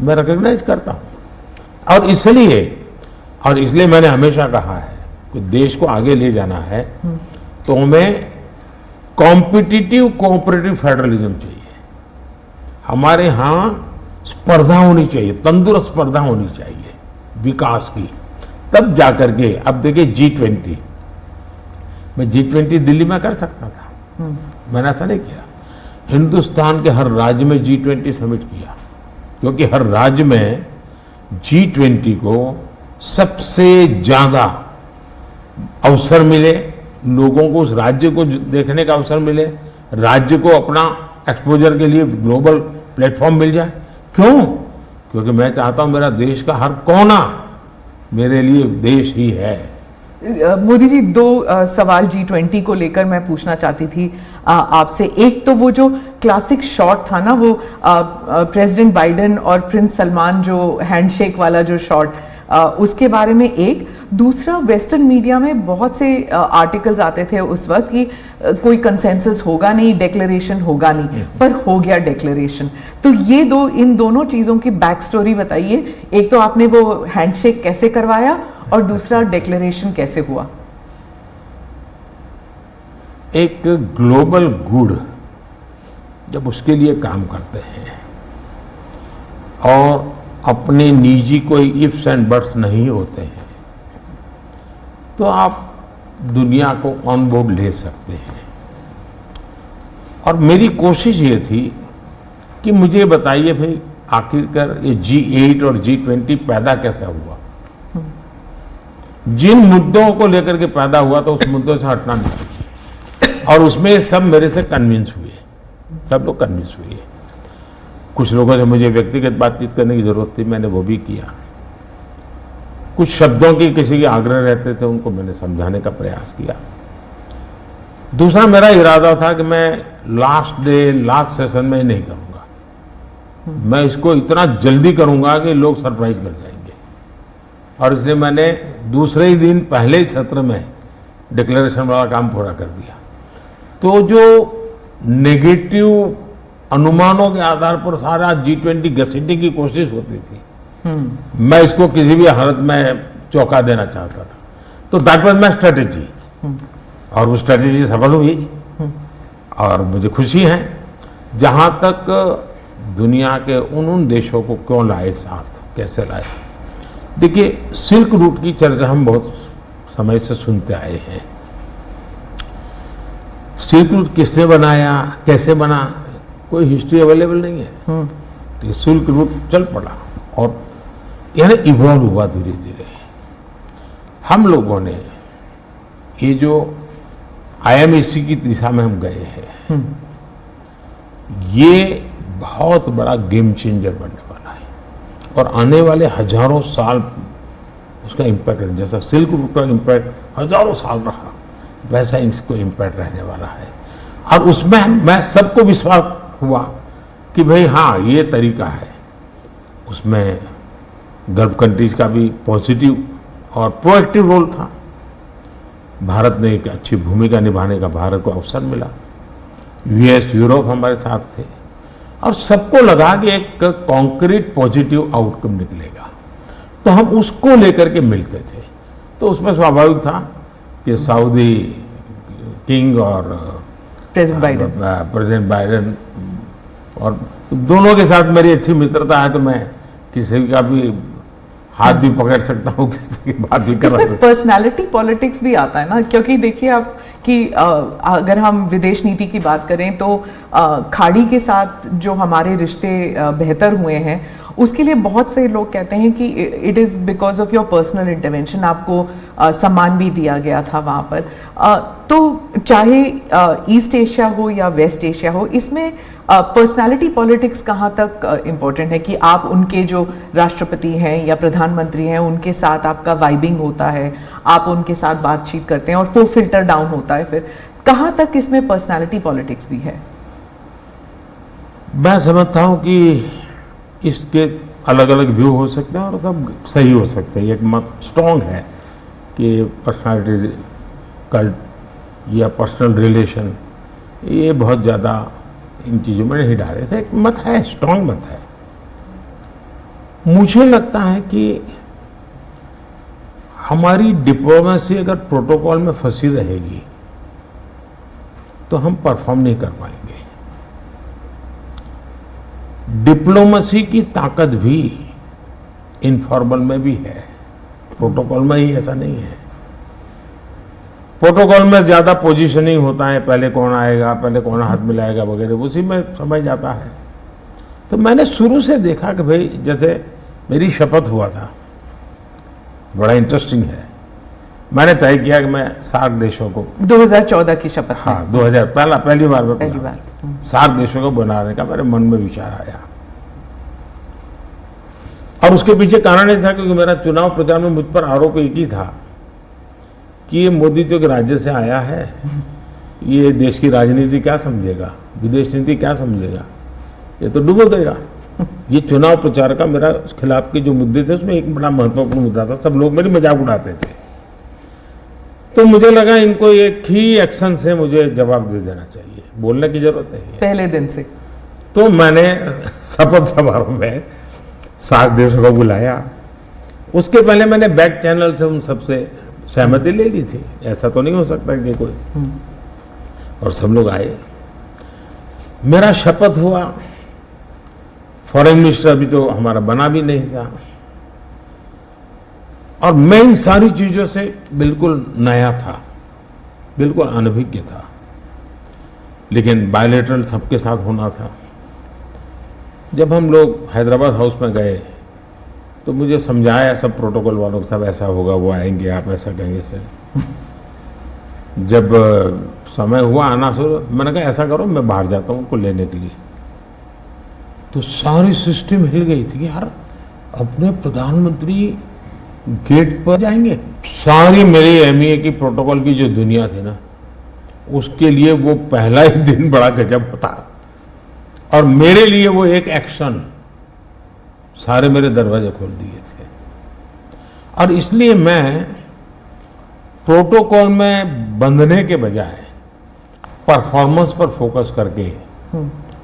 मैं रिकॉग्नाइज करता हूं। और इसलिए मैंने हमेशा कहा है कि देश को आगे ले जाना है तो हमें कॉम्पिटिटिव कोऑपरेटिव फेडरलिज्म चाहिए। हमारे यहां स्पर्धा होनी चाहिए, तंदुरुस्त स्पर्धा होनी चाहिए विकास की, तब जाकर के। अब देखिए G20, मैं G20 दिल्ली में कर सकता था, मैंने ऐसा नहीं किया। हिंदुस्तान के हर राज्य में G20 समिट किया, क्योंकि हर राज्य में G20 को सबसे ज्यादा अवसर मिले, लोगों को उस राज्य को देखने का अवसर मिले, राज्य को अपना एक्सपोजर के लिए ग्लोबल प्लेटफॉर्म मिल जाए। क्यों? क्योंकि मैं चाहता हूं मेरा देश का हर कोना मेरे लिए देश ही है। मोदी जी, दो सवाल G20 को लेकर मैं पूछना चाहती थी आपसे। एक तो वो जो क्लासिक शॉट था ना, वो प्रेसिडेंट बाइडेन और प्रिंस सलमान जो हैंडशेक वाला जो शॉट, उसके बारे में एक। दूसरा, वेस्टर्न मीडिया में बहुत से आर्टिकल्स आते थे उस वक्त कि कोई कंसेंसस होगा नहीं, डिक्लेरेशन होगा नहीं, पर हो गया डिक्लेरेशन। तो ये इन दोनों चीजों की बैक स्टोरी बताइए। एक तो आपने वो हैंडशेक कैसे करवाया और दूसरा डिक्लेरेशन कैसे हुआ? एक ग्लोबल गुड जब उसके लिए काम करते हैं और अपने निजी कोई इफ्स एंड बट्स नहीं होते हैं, तो आप दुनिया को ऑन बोर्ड ले सकते हैं। और मेरी कोशिश ये थी कि मुझे बताइए भाई, आखिरकार ये G8 और G20 पैदा कैसे हुआ, जिन मुद्दों को लेकर के पैदा हुआ तो उस मुद्दों से हटना नहीं। और उसमें सब मेरे से कन्विंस हुए, सब लोग कन्विंस हुए। कुछ लोगों से मुझे व्यक्तिगत बातचीत करने की जरूरत थी, मैंने वो भी किया। कुछ शब्दों की किसी के आग्रह रहते थे, उनको मैंने समझाने का प्रयास किया। दूसरा, मेरा इरादा था कि मैं लास्ट सेशन में नहीं करूंगा, मैं इसको इतना जल्दी करूंगा कि लोग सरप्राइज कर जाएंगे। और इसलिए मैंने दूसरे ही दिन पहले ही सत्र में डिक्लेरेशन वाला काम पूरा कर दिया। तो जो नेगेटिव अनुमानों के आधार पर सारा G20 घसीटने की कोशिश होती थी, मैं इसको किसी भी हालत में चौंका देना चाहता था। तो दैट वाज माय स्ट्रेटेजी, और वो स्ट्रेटेजी सफल हुई। और मुझे खुशी है, जहां तक दुनिया के उन देशों को क्यों लाए साथ, कैसे लाए। देखिए, सिल्क रूट की चर्चा हम बहुत समय से सुनते आए हैं। सिल्क रूट किसने बनाया, कैसे बना, कोई हिस्ट्री अवेलेबल नहीं है। सिल्क रूट चल पड़ा और यानी इवॉल्व हुआ धीरे धीरे। हम लोगों ने ये जो IMEC की दिशा में हम गए हैं, ये बहुत बड़ा गेम चेंजर बनने वाला है और आने वाले हजारों साल उसका इम्पैक्ट है। जैसा सिल्क रूट का इम्पैक्ट हजारों साल रहा, वैसा इसको इम्पैक्ट रहने वाला है। और उसमें मैं सबको विश्वास हुआ कि भाई हाँ, ये तरीका है। उसमें गल्फ कंट्रीज का भी पॉजिटिव और प्रोएक्टिव रोल था। भारत ने एक अच्छी भूमिका निभाने का भारत को अवसर मिला। US, यूरोप हमारे साथ थे और सबको लगा कि एक कॉन्क्रीट पॉजिटिव आउटकम निकलेगा, तो हम उसको लेकर के मिलते थे। तो उसमें स्वाभाविक था कि सऊदी किंग और प्रेसिडेंट बाइडेन और दोनों के साथ मेरी अच्छी मित्रता है, तो मैं किसी का भी हाथ भी पकड़ सकता हूँ, किसी की बात भी कर सकता हूँ। पर्सनालिटी पॉलिटिक्स भी आता है ना, क्योंकि देखिए आप कि अगर हम विदेश नीति की बात करें तो खाड़ी के साथ जो हमारे रिश्ते बेहतर हुए हैं, उसके लिए बहुत से लोग कहते हैं कि it is because of your personal intervention, आपको सम्मान भी दिया गया था वहाँ पर। तो चाहे ईस्ट एशिया हो या वेस्ट एशिया हो, इसमें पर्सनालिटी पॉलिटिक्स कहाँ तक इम्पोर्टेंट है कि आप उनके जो राष्ट्रपति हैं या प्रधानमंत्री हैं उनके साथ आपका वाइबिंग होता है, आप उनके साथ बातचीत करते हैं और वो फिल्टर डाउन होता है, फिर कहाँ तक इसमें पर्सनालिटी पॉलिटिक्स भी है? मैं समझता हूँ कि इसके अलग अलग व्यू हो सकते हैं और सब सही हो सकते हैं। एक मत स्ट्रॉन्ग है कि पर्सनालिटी कल्ट या पर्सनल रिलेशन ये बहुत ज़्यादा इन चीज़ों में नहीं डाले थे। एक मत है, स्ट्रॉन्ग मत है। मुझे लगता है कि हमारी डिप्लोमेसी अगर प्रोटोकॉल में फंसी रहेगी तो हम परफॉर्म नहीं कर पाएंगे। डिप्लोमेसी की ताकत भी इनफॉर्मल में भी है, प्रोटोकॉल में ही ऐसा नहीं है। प्रोटोकॉल में ज्यादा पोजीशनिंग होता है, पहले कौन आएगा, पहले कौन हाथ मिलाएगा वगैरह, उसी में समझ जाता है। तो मैंने शुरू से देखा कि भाई जैसे मेरी शपथ हुआ था, बड़ा इंटरेस्टिंग है। मैंने तय किया कि मैं सार्क देशों को 2014 की शपथ, हाँ 2000 पहली बार बार सार्क देशों को बनाने का मेरे मन में विचार आया। और उसके पीछे कारण ये था क्योंकि मेरा चुनाव प्रचार में मुझ पर आरोप एक ही था कि ये मोदी तो एक राज्य से आया है, ये देश की राजनीति क्या समझेगा, विदेश नीति क्या समझेगा, ये तो डुबो देगा। ये चुनाव प्रचार का मेरा खिलाफ के जो मुद्दे थे उसमें एक बड़ा महत्वपूर्ण मुद्दा था। सब लोग मेरी मजाक उड़ाते थे, तो मुझे लगा इनको एक ही एक्शन से मुझे जवाब दे देना चाहिए, बोलने की जरूरत नहीं है पहले दिन से। तो मैंने शपथ समारोह में सार्क देशों को बुलाया। उसके पहले मैंने बैक चैनल से उन सबसे सहमति ले ली थी, ऐसा तो नहीं हो सकता कि कोई, और सब लोग आए। मेरा शपथ हुआ, फॉरेन मिनिस्टर अभी तो हमारा बना भी नहीं था, और मैं इन सारी चीजों से बिल्कुल नया था, बिल्कुल अनभिज्ञ था, लेकिन बायलैटरल सबके साथ होना था। जब हम लोग हैदराबाद हाउस में गए तो मुझे समझाया सब प्रोटोकॉल वालों को, सब ऐसा होगा, वो आएंगे, आप ऐसा कहेंगे सर। जब समय हुआ आना शुरू, मैंने कहा ऐसा करो मैं बाहर जाता हूँ उनको लेने के लिए। तो सारी सिस्टम हिल गई थी कि यार अपने प्रधानमंत्री गेट पर जाएंगे। सारी मेरी एमईए की प्रोटोकॉल की जो दुनिया थी ना, उसके लिए वो पहला ही दिन बड़ा गजब था, और मेरे लिए वो एक एक्शन सारे मेरे दरवाजे खोल दिए थे। और इसलिए मैं प्रोटोकॉल में बंधने के बजाय परफॉर्मेंस पर फोकस करके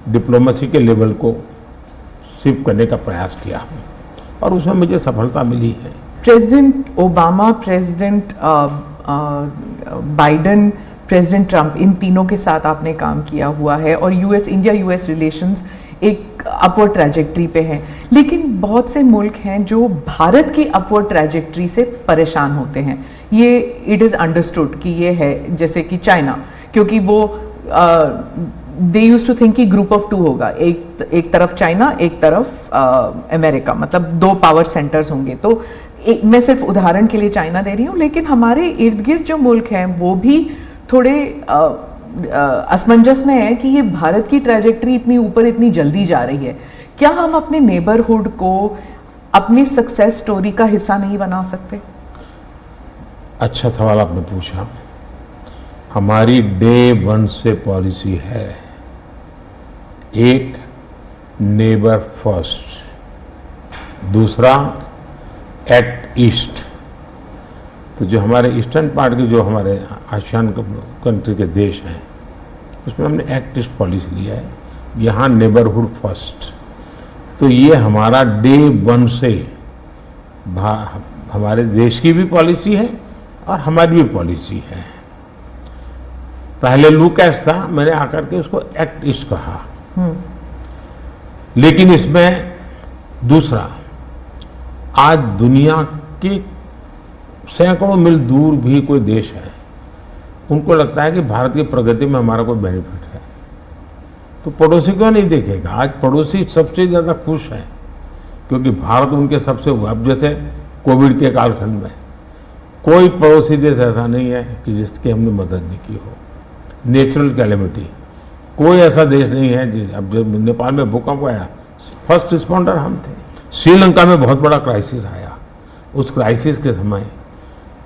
डिप्लोमेसी के लेवल को शिफ्ट करने का प्रयास किया, और उसमें मुझे सफलता मिली है। President Obama, president Biden, president Trump, इन तीनों के साथ आपने काम किया हुआ है, और इंडिया यूएस रिलेशंस एक अपवर्ड ट्रैजेक्टरी पे हैं। लेकिन बहुत से मुल्क हैं जो भारत की अपवर्ड ट्रैजेक्टरी से परेशान होते हैं। ये इट इज़ अंडरस्टूड कि ये है, जैसे कि चाइना, क्योंकि वो दे यूज्ड टू थिंक कि ग्रुप ऑफ टू होगा, एक तरफ चाइना, एक तरफ अमेरिका, मतलब दो पावर सेंटर्स होंगे। तो मैं सिर्फ उदाहरण के लिए चाइना दे रही हूँ, लेकिन हमारे इर्द गिर्द जो मुल्क हैं वो भी थोड़े असमंजस में है कि ये भारत की ट्रैजेक्टरी इतनी ऊपर इतनी जल्दी जा रही है। क्या हम अपने नेबरहुड को अपनी सक्सेस स्टोरी का हिस्सा नहीं बना सकते? अच्छा सवाल आपने पूछा। हमारी डे 1 से पॉलिसी है, एक नेबर फर्स्ट, दूसरा एक्ट ईस्ट। तो जो हमारे ईस्टर्न पार्ट के जो हमारे आसियान कंट्री के देश हैं, उसमें हमने एक्ट ईस्ट पॉलिसी लिया है, यहाँ नेबरहुड फर्स्ट। तो ये हमारा डे 1 से हमारे देश की भी पॉलिसी है और हमारी भी पॉलिसी है। पहले लूकैस था, मैंने आकर के उसको एक्ट ईस्ट कहा, लेकिन इसमें दूसरा, आज दुनिया के सैकड़ों मील दूर भी कोई देश है, उनको लगता है कि भारत की प्रगति में हमारा कोई बेनिफिट है, तो पड़ोसी क्यों नहीं देखेगा। आज पड़ोसी सबसे ज्यादा खुश है क्योंकि भारत उनके सबसे, अब जैसे कोविड के कालखंड में कोई पड़ोसी देश ऐसा नहीं है कि जिसकी हमने मदद नहीं की हो। नेचुरल कैलेमिटी, कोई ऐसा देश नहीं है। अब जब नेपाल में भूकंप आया, फर्स्ट रिस्पॉन्डर हम थे। श्रीलंका में बहुत बड़ा क्राइसिस आया, उस क्राइसिस के समय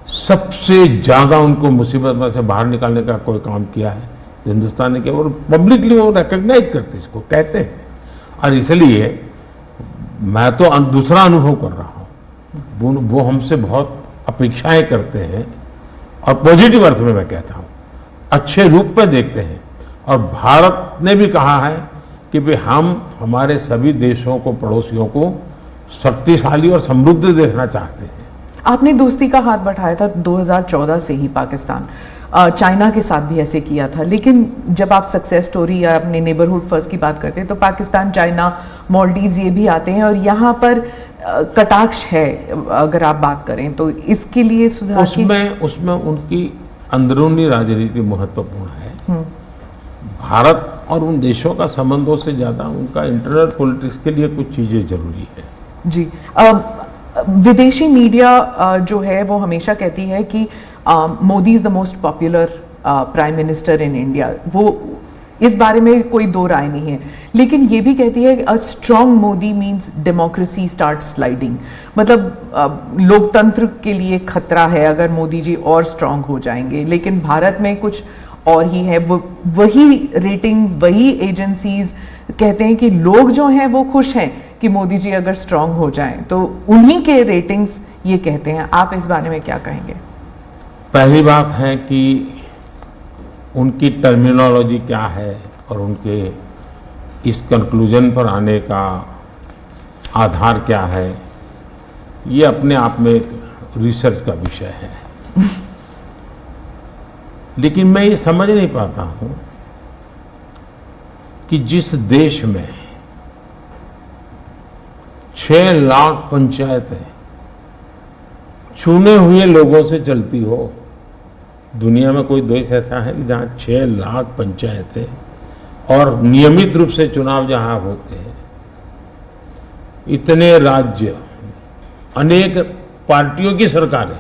सबसे ज्यादा उनको मुसीबत में से बाहर निकालने का कोई काम किया है हिंदुस्तान ने किया, और पब्लिकली वो रिकॉग्नाइज करते, इसको कहते हैं। और इसलिए मैं तो दूसरा अनुभव कर रहा हूँ, वो हमसे बहुत अपेक्षाएं करते हैं और पॉजिटिव अर्थ में मैं कहता हूँ, अच्छे रूप में देखते हैं। और भारत ने भी कहा है कि भाई हम हमारे सभी देशों को, पड़ोसियों को शक्तिशाली और समृद्ध देखना चाहते हैं। आपने दोस्ती का हाथ बढ़ाया था 2014 से ही पाकिस्तान, चाइना के साथ भी ऐसे किया था, लेकिन जब आप सक्सेस स्टोरी या अपने नेबरहुड फर्स्ट की बात करते हैं तो पाकिस्तान, चाइना, मालदीव्स ये भी आते हैं, और यहाँ पर कटाक्ष है अगर आप बात करें तो। इसके लिए सुधार उसमें उनकी अंदरूनी राजनीति महत्वपूर्ण है। भारत और उन देशों का संबंधों से ज्यादा उनका इंटरनल पॉलिटिक्स के लिए कुछ चीजें जरूरी है। जी, विदेशी मीडिया जो है वो हमेशा कहती है कि Modi is the most popular prime minister in India. वो इस बारे में कोई दो राय नहीं है, लेकिन ये भी कहती है a strong Modi means democracy start sliding. मतलब लोकतंत्र के लिए खतरा है अगर मोदी जी और स्ट्रांग हो जाएंगे, लेकिन भारत में कुछ और ही है। वही रेटिंग्स, वही एजेंसीज कहते हैं कि लोग जो हैं वो खुश हैं कि मोदी जी अगर स्ट्रांग हो जाएं, तो उन्हीं के रेटिंग्स ये कहते हैं। आप इस बारे में क्या कहेंगे? पहली बात है कि उनकी टर्मिनोलॉजी क्या है और उनके इस कंक्लूजन पर आने का आधार क्या है, ये अपने आप में एक रिसर्च का विषय है। लेकिन मैं ये समझ नहीं पाता हूं कि जिस देश में 6 लाख पंचायतें चुने हुए लोगों से चलती हो, दुनिया में कोई देश ऐसा है कि जहां 6 लाख पंचायतें और नियमित रूप से चुनाव जहां होते हैं, इतने राज्य, अनेक पार्टियों की सरकारें,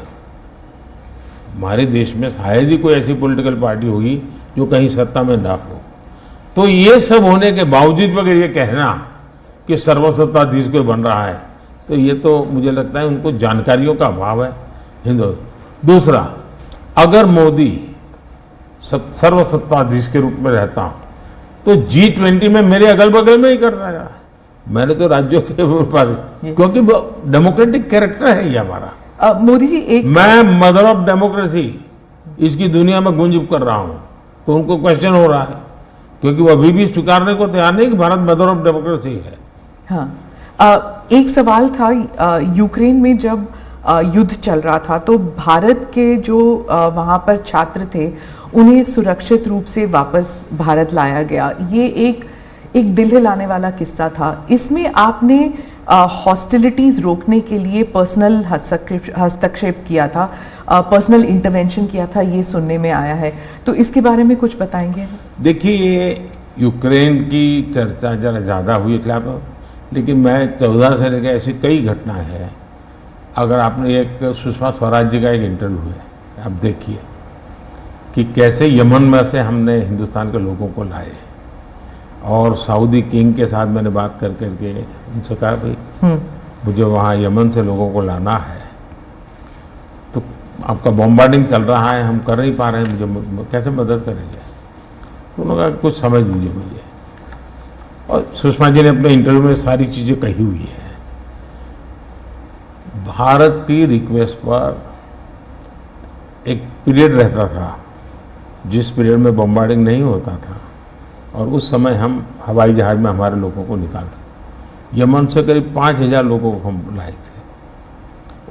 हमारे देश में शायद ही कोई ऐसी पॉलिटिकल पार्टी होगी जो कहीं सत्ता में ना हो। तो ये सब होने के बावजूद अगर ये कहना कि सर्वसत्ताधीश कोई बन रहा है, तो ये तो मुझे लगता है उनको जानकारियों का अभाव है हिंदू। दूसरा, अगर मोदी सर्वसत्ताधीश के रूप में रहता तो G20 में मेरे अगल बगल में ही कर रहा है। मैंने तो राज्यों के पास, क्योंकि डेमोक्रेटिक कैरेक्टर है ये हमारा। मोदी जी, एक मैं मदर ऑफ डेमोक्रेसी इसकी दुनिया में गुंज कर रहा हूं, तो उनको क्वेश्चन हो रहा है क्योंकि वो अभी भी स्वीकारने को तैयार नहीं कि भारत मदर ऑफ डेमोक्रेसी है। हाँ, एक सवाल था, यूक्रेन में जब युद्ध चल रहा था तो भारत के जो वहां पर छात्र थे उन्हें सुरक्षित रूप से वापस भारत लाया गया। ये एक दिल हिलाने वाला किस्सा था। इसमें आपने हॉस्टिलिटीज रोकने के लिए पर्सनल हस्तक्षेप किया था, पर्सनल इंटरवेंशन किया था, ये सुनने में आया है, तो इसके बारे में कुछ बताएंगे? देखिए, ये यूक्रेन की चर्चा जरा ज़्यादा हुई खिलाफ, लेकिन मैं 14 से लेकर ऐसी कई घटनाएं हैं। अगर आपने एक सुषमा स्वराज जी का एक इंटरव्यू है, आप देखिए कि कैसे यमन में से हमने हिंदुस्तान के लोगों को लाए, और सऊदी किंग के साथ मैंने बात कर करके उनसे कहा भाई मुझे वहाँ यमन से लोगों को लाना है, तो आपका बॉम्बार्डिंग चल रहा है, हम कर नहीं पा रहे हैं, मुझे कैसे मदद करेंगे? तो उन्होंने कहा कुछ समझ दीजिए मुझे। और सुषमा जी ने अपने इंटरव्यू में सारी चीज़ें कही हुई है। भारत की रिक्वेस्ट पर एक पीरियड रहता था जिस पीरियड में बॉम्बार्डिंग नहीं होता था, और उस समय हम हवाई जहाज में हमारे लोगों को निकालते। यमन से करीब 5000 लोगों को हम लाए थे।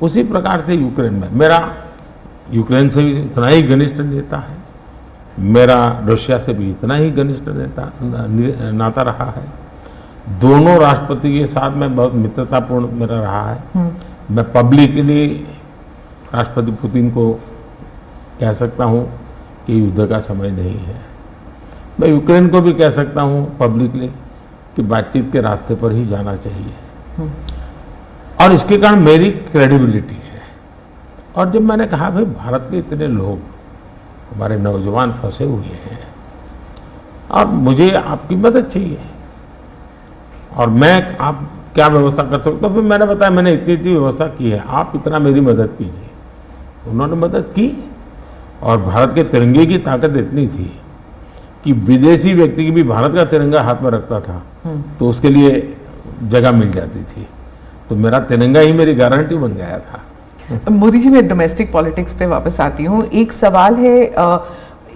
उसी प्रकार से यूक्रेन में मेरा यूक्रेन से भी इतना ही घनिष्ठ नेता है, मेरा रशिया से भी इतना ही घनिष्ठ नाता रहा है। दोनों राष्ट्रपति के साथ में बहुत मित्रतापूर्ण मेरा रहा है। मैं पब्लिकली राष्ट्रपति पुतिन को कह सकता हूं कि युद्ध का समय नहीं है। मैं यूक्रेन को भी कह सकता हूं पब्लिकली कि बातचीत के रास्ते पर ही जाना चाहिए, और इसके कारण मेरी क्रेडिबिलिटी है। और जब मैंने कहा भाई भारत के इतने लोग, हमारे नौजवान फंसे हुए हैं और मुझे आपकी मदद चाहिए, और मैं आप क्या व्यवस्था कर सकते हो, फिर मैंने बताया मैंने इतनी व्यवस्था की है, आप इतना मेरी मदद कीजिए। उन्होंने मदद की, और भारत के तिरंगे की ताकत इतनी थी कि विदेशी व्यक्ति की भी भारत का तिरंगा हाथ में रखता था तो उसके लिए जगह मिल जाती थी। तो मेरा तिरंगा ही मेरी गारंटी बन गया था। मोदी जी, मैं डोमेस्टिक पॉलिटिक्स पे वापस आती हूँ। एक सवाल है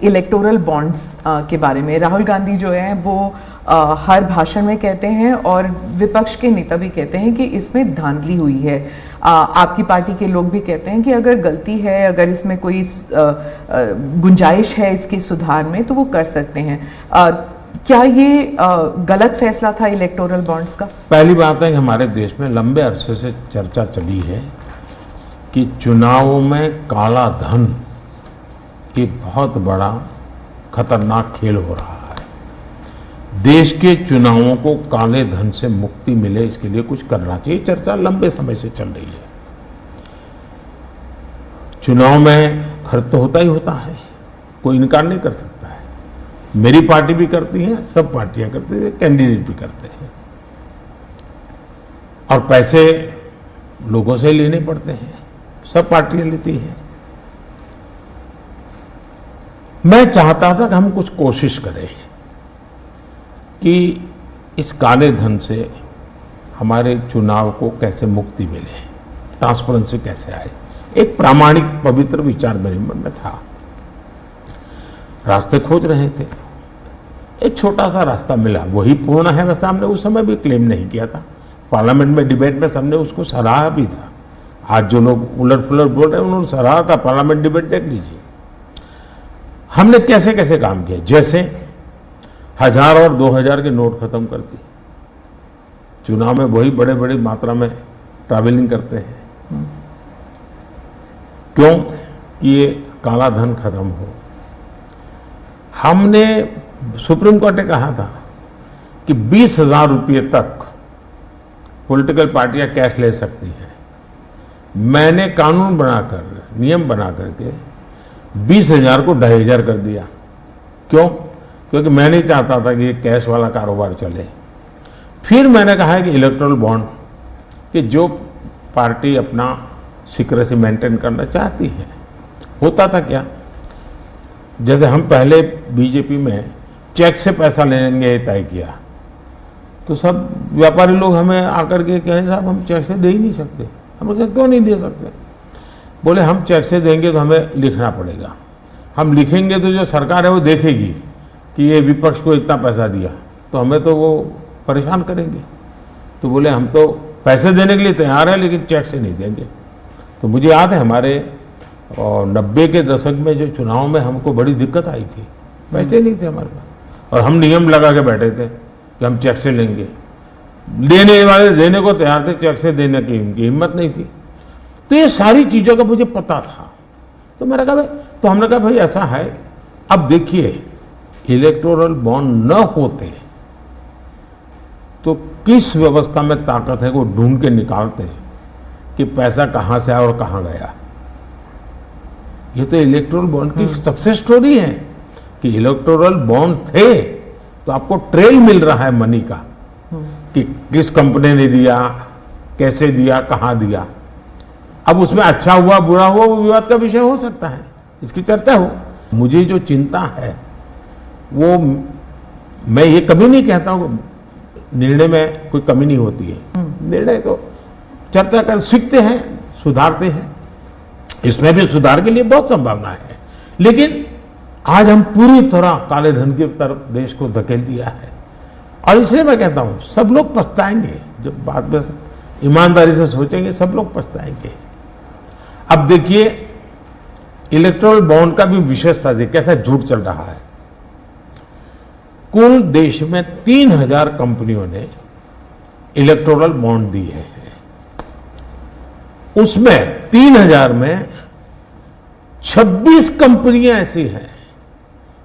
इलेक्टोरल बॉन्ड्स के बारे में। राहुल गांधी जो है वो हर भाषण में कहते हैं, और विपक्ष के नेता भी कहते हैं कि इसमें धांधली हुई है। आपकी पार्टी के लोग भी कहते हैं कि अगर गलती है, अगर इसमें कोई गुंजाइश है इसके सुधार में, तो वो कर सकते हैं। क्या ये गलत फैसला था इलेक्टोरल बॉन्ड्स का? पहली बात है कि हमारे देश में लंबे अरसे से चर्चा चली है कि चुनावों में काला धन ये बहुत बड़ा खतरनाक खेल हो रहा है। देश के चुनावों को काले धन से मुक्ति मिले, इसके लिए कुछ करना चाहिए। चर्चा लंबे समय से चल रही है। चुनाव में खर्च तो होता ही होता है, कोई इनकार नहीं कर सकता है। मेरी पार्टी भी करती है, सब पार्टियां करती है, कैंडिडेट भी करते हैं, और पैसे लोगों से लेने पड़ते हैं, सब पार्टियां लेती हैं। मैं चाहता था कि हम कुछ कोशिश करें कि इस काले धन से हमारे चुनाव को कैसे मुक्ति मिले, ट्रांसपेरेंसी कैसे आए। एक प्रामाणिक पवित्र विचार मेरे मन में था, रास्ते खोज रहे थे। एक छोटा सा रास्ता मिला, वही पूर्ण है वैसा हमने उस समय भी क्लेम नहीं किया था। पार्लियामेंट में डिबेट में सबने उसको सराहा भी था। आज जो लोग उलट पुलट बोल रहे हैं उन्होंने सराहा था। पार्लियामेंट डिबेट देख लीजिए। हमने कैसे कैसे काम किया, जैसे 1000 और 2000 के नोट खत्म कर दिए। चुनाव में वही बड़े बड़ी मात्रा में ट्रैवलिंग करते हैं, क्यों कि ये काला धन खत्म हो। हमने सुप्रीम कोर्ट ने कहा था कि 20,000 रुपये तक पॉलिटिकल पार्टियां कैश ले सकती हैं। मैंने कानून बनाकर, नियम बना करके 20,000 को 2,500 कर दिया। क्यों? क्योंकि मैं नहीं चाहता था कि ये कैश वाला कारोबार चले। फिर मैंने कहा है कि इलेक्टोरल बॉन्ड, कि जो पार्टी अपना सीक्रेसी मेंटेन करना चाहती है। होता था क्या, जैसे हम पहले बीजेपी में चेक से पैसा लेंगे तय किया, तो सब व्यापारी लोग हमें आकर के कहे साहब हम चेक से दे ही नहीं सकते। हमने कहा क्यों नहीं दे सकते? बोले हम चेक से देंगे तो हमें लिखना पड़ेगा, हम लिखेंगे तो जो सरकार है वो देखेगी कि ये विपक्ष को इतना पैसा दिया, तो हमें तो वो परेशान करेंगे। तो बोले हम तो पैसे देने के लिए तैयार है लेकिन चेक से नहीं देंगे। तो मुझे याद है हमारे 90 के दशक में जो चुनाव में हमको बड़ी दिक्कत आई थी, पैसे नहीं थे हमारे पास, और हम नियम लगा के बैठे थे कि हम चेक से लेंगे। देने वाले देने को तैयार थे, चेक से देने की उनकी हिम्मत नहीं थी। तो ये सारी चीज़ों का मुझे पता था। तो मैंने कहा भाई, तो हमने कहा भाई ऐसा है, अब देखिए इलेक्टोरल बॉन्ड न होते तो किस व्यवस्था में ताकत है वो ढूंढ के निकालते हैं कि पैसा कहां से आया और कहां गया। ये तो इलेक्टोरल बॉन्ड की सक्सेस स्टोरी है कि इलेक्टोरल बॉन्ड थे तो आपको ट्रेल मिल रहा है मनी का, कि किस कंपनी ने दिया, कैसे दिया, कहां दिया। अब उसमें अच्छा हुआ बुरा हुआ वो विवाद का विषय हो सकता है, इसकी चर्चा हो। मुझे जो चिंता है वो, मैं ये कभी नहीं कहता हूं निर्णय में कोई कमी नहीं होती है। निर्णय तो चर्चा कर सीखते हैं, सुधारते हैं। इसमें भी सुधार के लिए बहुत संभावना है, लेकिन आज हम पूरी तरह काले धन की तरफ देश को धकेल दिया है। और इसलिए मैं कहता हूं सब लोग पछताएंगे, जब बाद में ईमानदारी से सोचेंगे सब लोग पछताएंगे। अब देखिए इलेक्टोरल बॉन्ड का भी विशेषता देखिए कैसा झूठ चल रहा है। कुल देश में 3000 कंपनियों ने इलेक्टोरल बॉन्ड दिए हैं। उसमें 3000 में 26 कंपनियां ऐसी हैं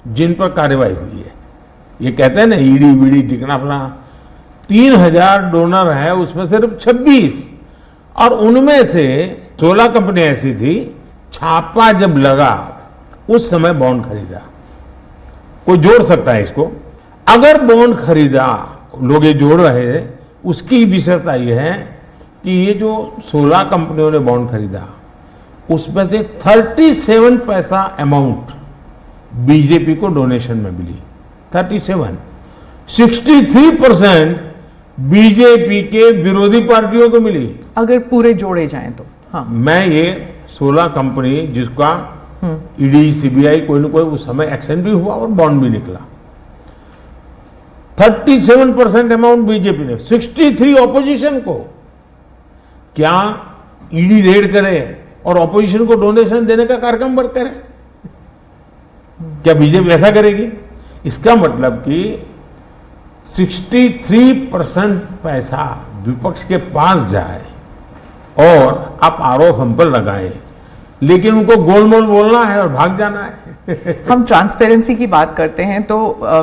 जिन पर कार्रवाई हुई है। ये कहते हैं ना ईडी वीडी टिकना फला, 3000 डोनर है उसमें सिर्फ 26, और उनमें से 16 कंपनियां ऐसी थी छापा जब लगा उस समय बॉन्ड खरीदा। कोई जोड़ सकता है इसको? अगर बॉन्ड खरीदा, लोग ये जोड़ रहे हैं, उसकी विशेषता यह है कि ये जो 16 कंपनियों ने बॉन्ड खरीदा उसमें से 37 पैसा अमाउंट बीजेपी को डोनेशन में मिली। 37, 63% बीजेपी के विरोधी पार्टियों को मिली। अगर पूरे जोड़े जाएं तो हाँ। मैं ये 16 कंपनी जिसका ईडी सीबीआई कोई ना कोई उस समय एक्शन भी हुआ और बॉन्ड भी निकला, 37% अमाउंट बीजेपी ने, 63 ऑपोजिशन को। क्या ईडी रेड करे और ऑपोजिशन को डोनेशन देने का कार्यक्रम वर्क करे? क्या बीजेपी ऐसा करेगी? इसका मतलब कि 63% पैसा विपक्ष के पास जाए और आप आरोप हम पर लगाए, लेकिन उनको गोलमोल बोलना है और भाग जाना है। हम ट्रांसपेरेंसी की बात करते हैं तो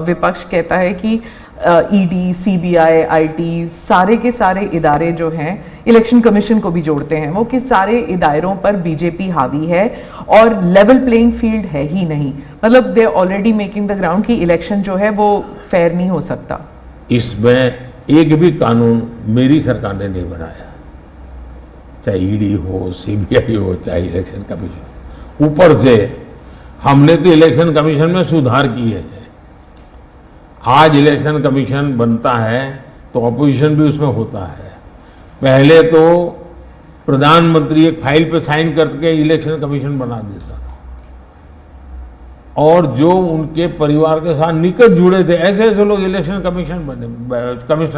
विपक्ष कहता है कि ईडी, सीबीआई, आईटी, सारे के सारे इदारे जो हैं, इलेक्शन कमीशन को भी जोड़ते हैं वो, कि सारे इदारों पर बीजेपी हावी है और लेवल प्लेइंग फील्ड है ही नहीं। मतलब they already making the ground कि इलेक्शन जो है वो फेयर नहीं हो सकता। इसमें एक भी कानून मेरी सरकार ने नहीं बनाया, चाहे ईडी हो, सीबीआई हो, चाहे इलेक्शन कमीशन। ऊपर से हमने तो इलेक्शन कमीशन में सुधार किए हैं। आज इलेक्शन कमीशन बनता है तो ऑपोजिशन भी उसमें होता है। पहले तो प्रधानमंत्री एक फाइल पे साइन करके इलेक्शन कमीशन बना देता था, और जो उनके परिवार के साथ निकट जुड़े थे ऐसे ऐसे लोग इलेक्शन कमिश्नर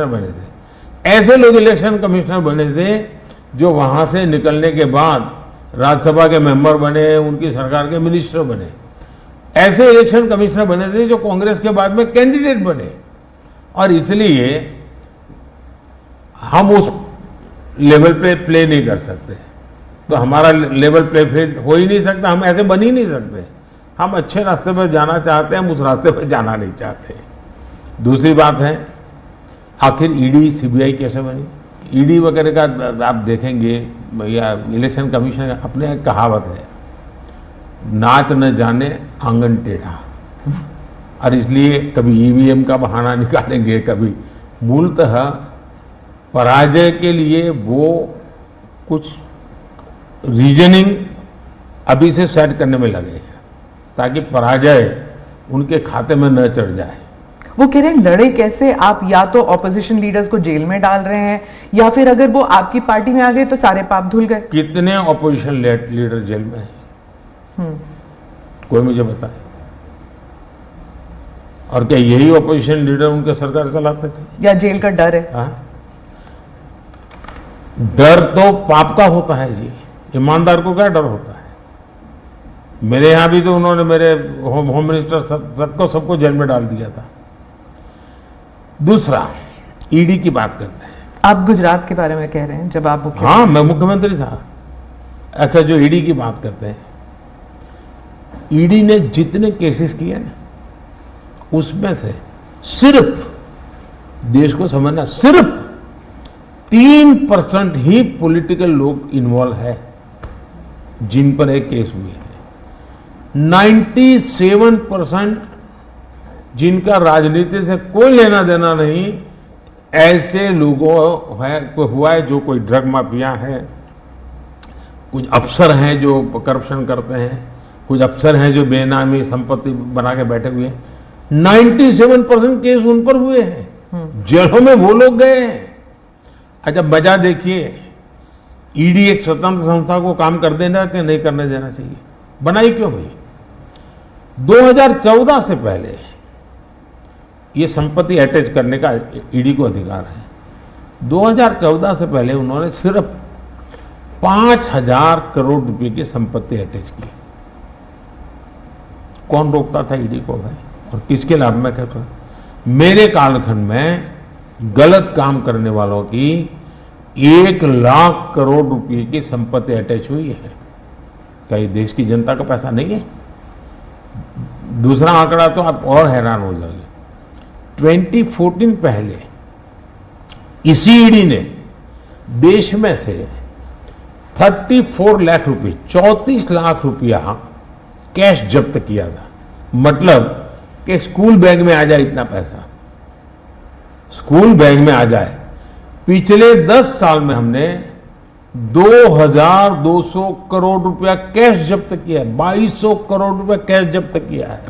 बने थे। ऐसे लोग इलेक्शन कमिश्नर बने थे जो वहां से निकलने के बाद राज्यसभा के मेंबर बने, उनकी सरकार के मिनिस्टर बने। ऐसे इलेक्शन कमिश्नर बने थे जो कांग्रेस के बाद में कैंडिडेट बने, और इसलिए हम उस लेवल पे प्ले नहीं कर सकते। तो हमारा लेवल प्ले फील्ड हो ही नहीं सकता, हम ऐसे बन ही नहीं सकते। हम अच्छे रास्ते पर जाना चाहते हैं, हम उस रास्ते पर जाना नहीं चाहते। दूसरी बात है, आखिर ईडी सीबीआई कैसे बनी? ईडी वगैरह का आप देखेंगे या इलेक्शन कमीशन का अपने एक कहावत है, नाच न जाने आंगन टेढ़ा, और इसलिए कभी ईवीएम का बहाना निकालेंगे, कभी मूलतः पराजय के लिए वो कुछ रीजनिंग अभी से सेट करने में लगे हैं ताकि पराजय उनके खाते में न चढ़ जाए। वो कह रहे हैं लड़े कैसे आप? या तो ऑपोजिशन लीडर्स को जेल में डाल रहे हैं, या फिर अगर वो आपकी पार्टी में आ गए तो सारे पाप धुल गए। कितने ऑपोजिशन लीडर जेल में हैं? कोई मुझे बताए। और क्या यही ऑपोजिशन लीडर उनके सरकार चलाते थे? या जेल का डर है? हाँ? डर तो पाप का होता है जी, ईमानदार को क्या डर होता है? मेरे यहां भी तो उन्होंने मेरे होम मिनिस्टर सबको जेल में डाल दिया था। दूसरा, ईडी की बात करते हैं। आप गुजरात के बारे में कह रहे हैं जब आप मुख्यमंत्री? हाँ, मैं मुख्यमंत्री था। अच्छा, जो ईडी की बात करते हैं, ईडी ने जितने केसेस किए ना उसमें से सिर्फ, देश को समझना, सिर्फ 3% ही पॉलिटिकल लोग इन्वॉल्व है जिन पर एक केस हुए हैं। 97% जिनका राजनीति से कोई लेना देना नहीं, ऐसे लोगों है को हुआ है जो कोई ड्रग माफिया है, कुछ अफसर हैं जो करप्शन करते हैं, कुछ अफसर हैं जो बेनामी संपत्ति बना के बैठे हुए हैं। 97% केस उन पर हुए हैं, जेलों में वो लोग गए हैं। अच्छा, मजा देखिए, ईडी एक स्वतंत्र संस्था को काम कर देना चाहिए, नहीं करने देना चाहिए? बनाई क्यों भाई? 2014 से पहले ये संपत्ति अटैच करने का ईडी को अधिकार है। 2014 से पहले उन्होंने सिर्फ 5,000 करोड़ रुपए की संपत्ति अटैच की। कौन रोकता था ईडी को भाई, और किसके लाभ में कर रहा? मेरे कालखंड में गलत काम करने वालों की 1 लाख करोड़ रुपए की संपत्ति अटैच हुई है। क्या ये देश की जनता का पैसा नहीं है? दूसरा आंकड़ा तो आप और हैरान हो जाओगे। 2014 पहले इसी ईडी ने देश में से 34 लाख रुपए, 34 लाख रुपया कैश जब्त किया था। मतलब कि स्कूल बैग में आ जाए इतना पैसा, स्कूल बैग में आ जाए। पिछले 10 साल में हमने 2,200 करोड़ रुपया कैश जब्त किया है, 2,200 करोड़ रुपया कैश जब्त किया है।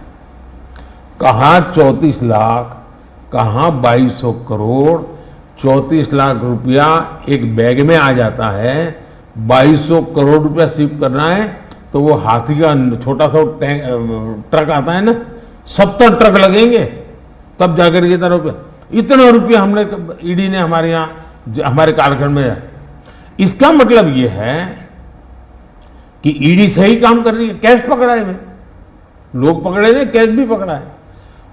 कहां 34 लाख, कहां 2,200 करोड़। 34 लाख रुपया एक बैग में आ जाता है, 2,200 करोड़ रुपया सीव करना है तो वो हाथी का छोटा सा ट्रक आता है ना, 70 ट्रक लगेंगे तब जाकर के रुपया, इतना रुपया हमने ईडी ने हमारे यहां हमारे कालखंड में। इसका मतलब यह है कि ईडी सही काम कर रही है। कैश पकड़ा है भाई, लोग पकड़े नहीं, कैश भी पकड़ा है।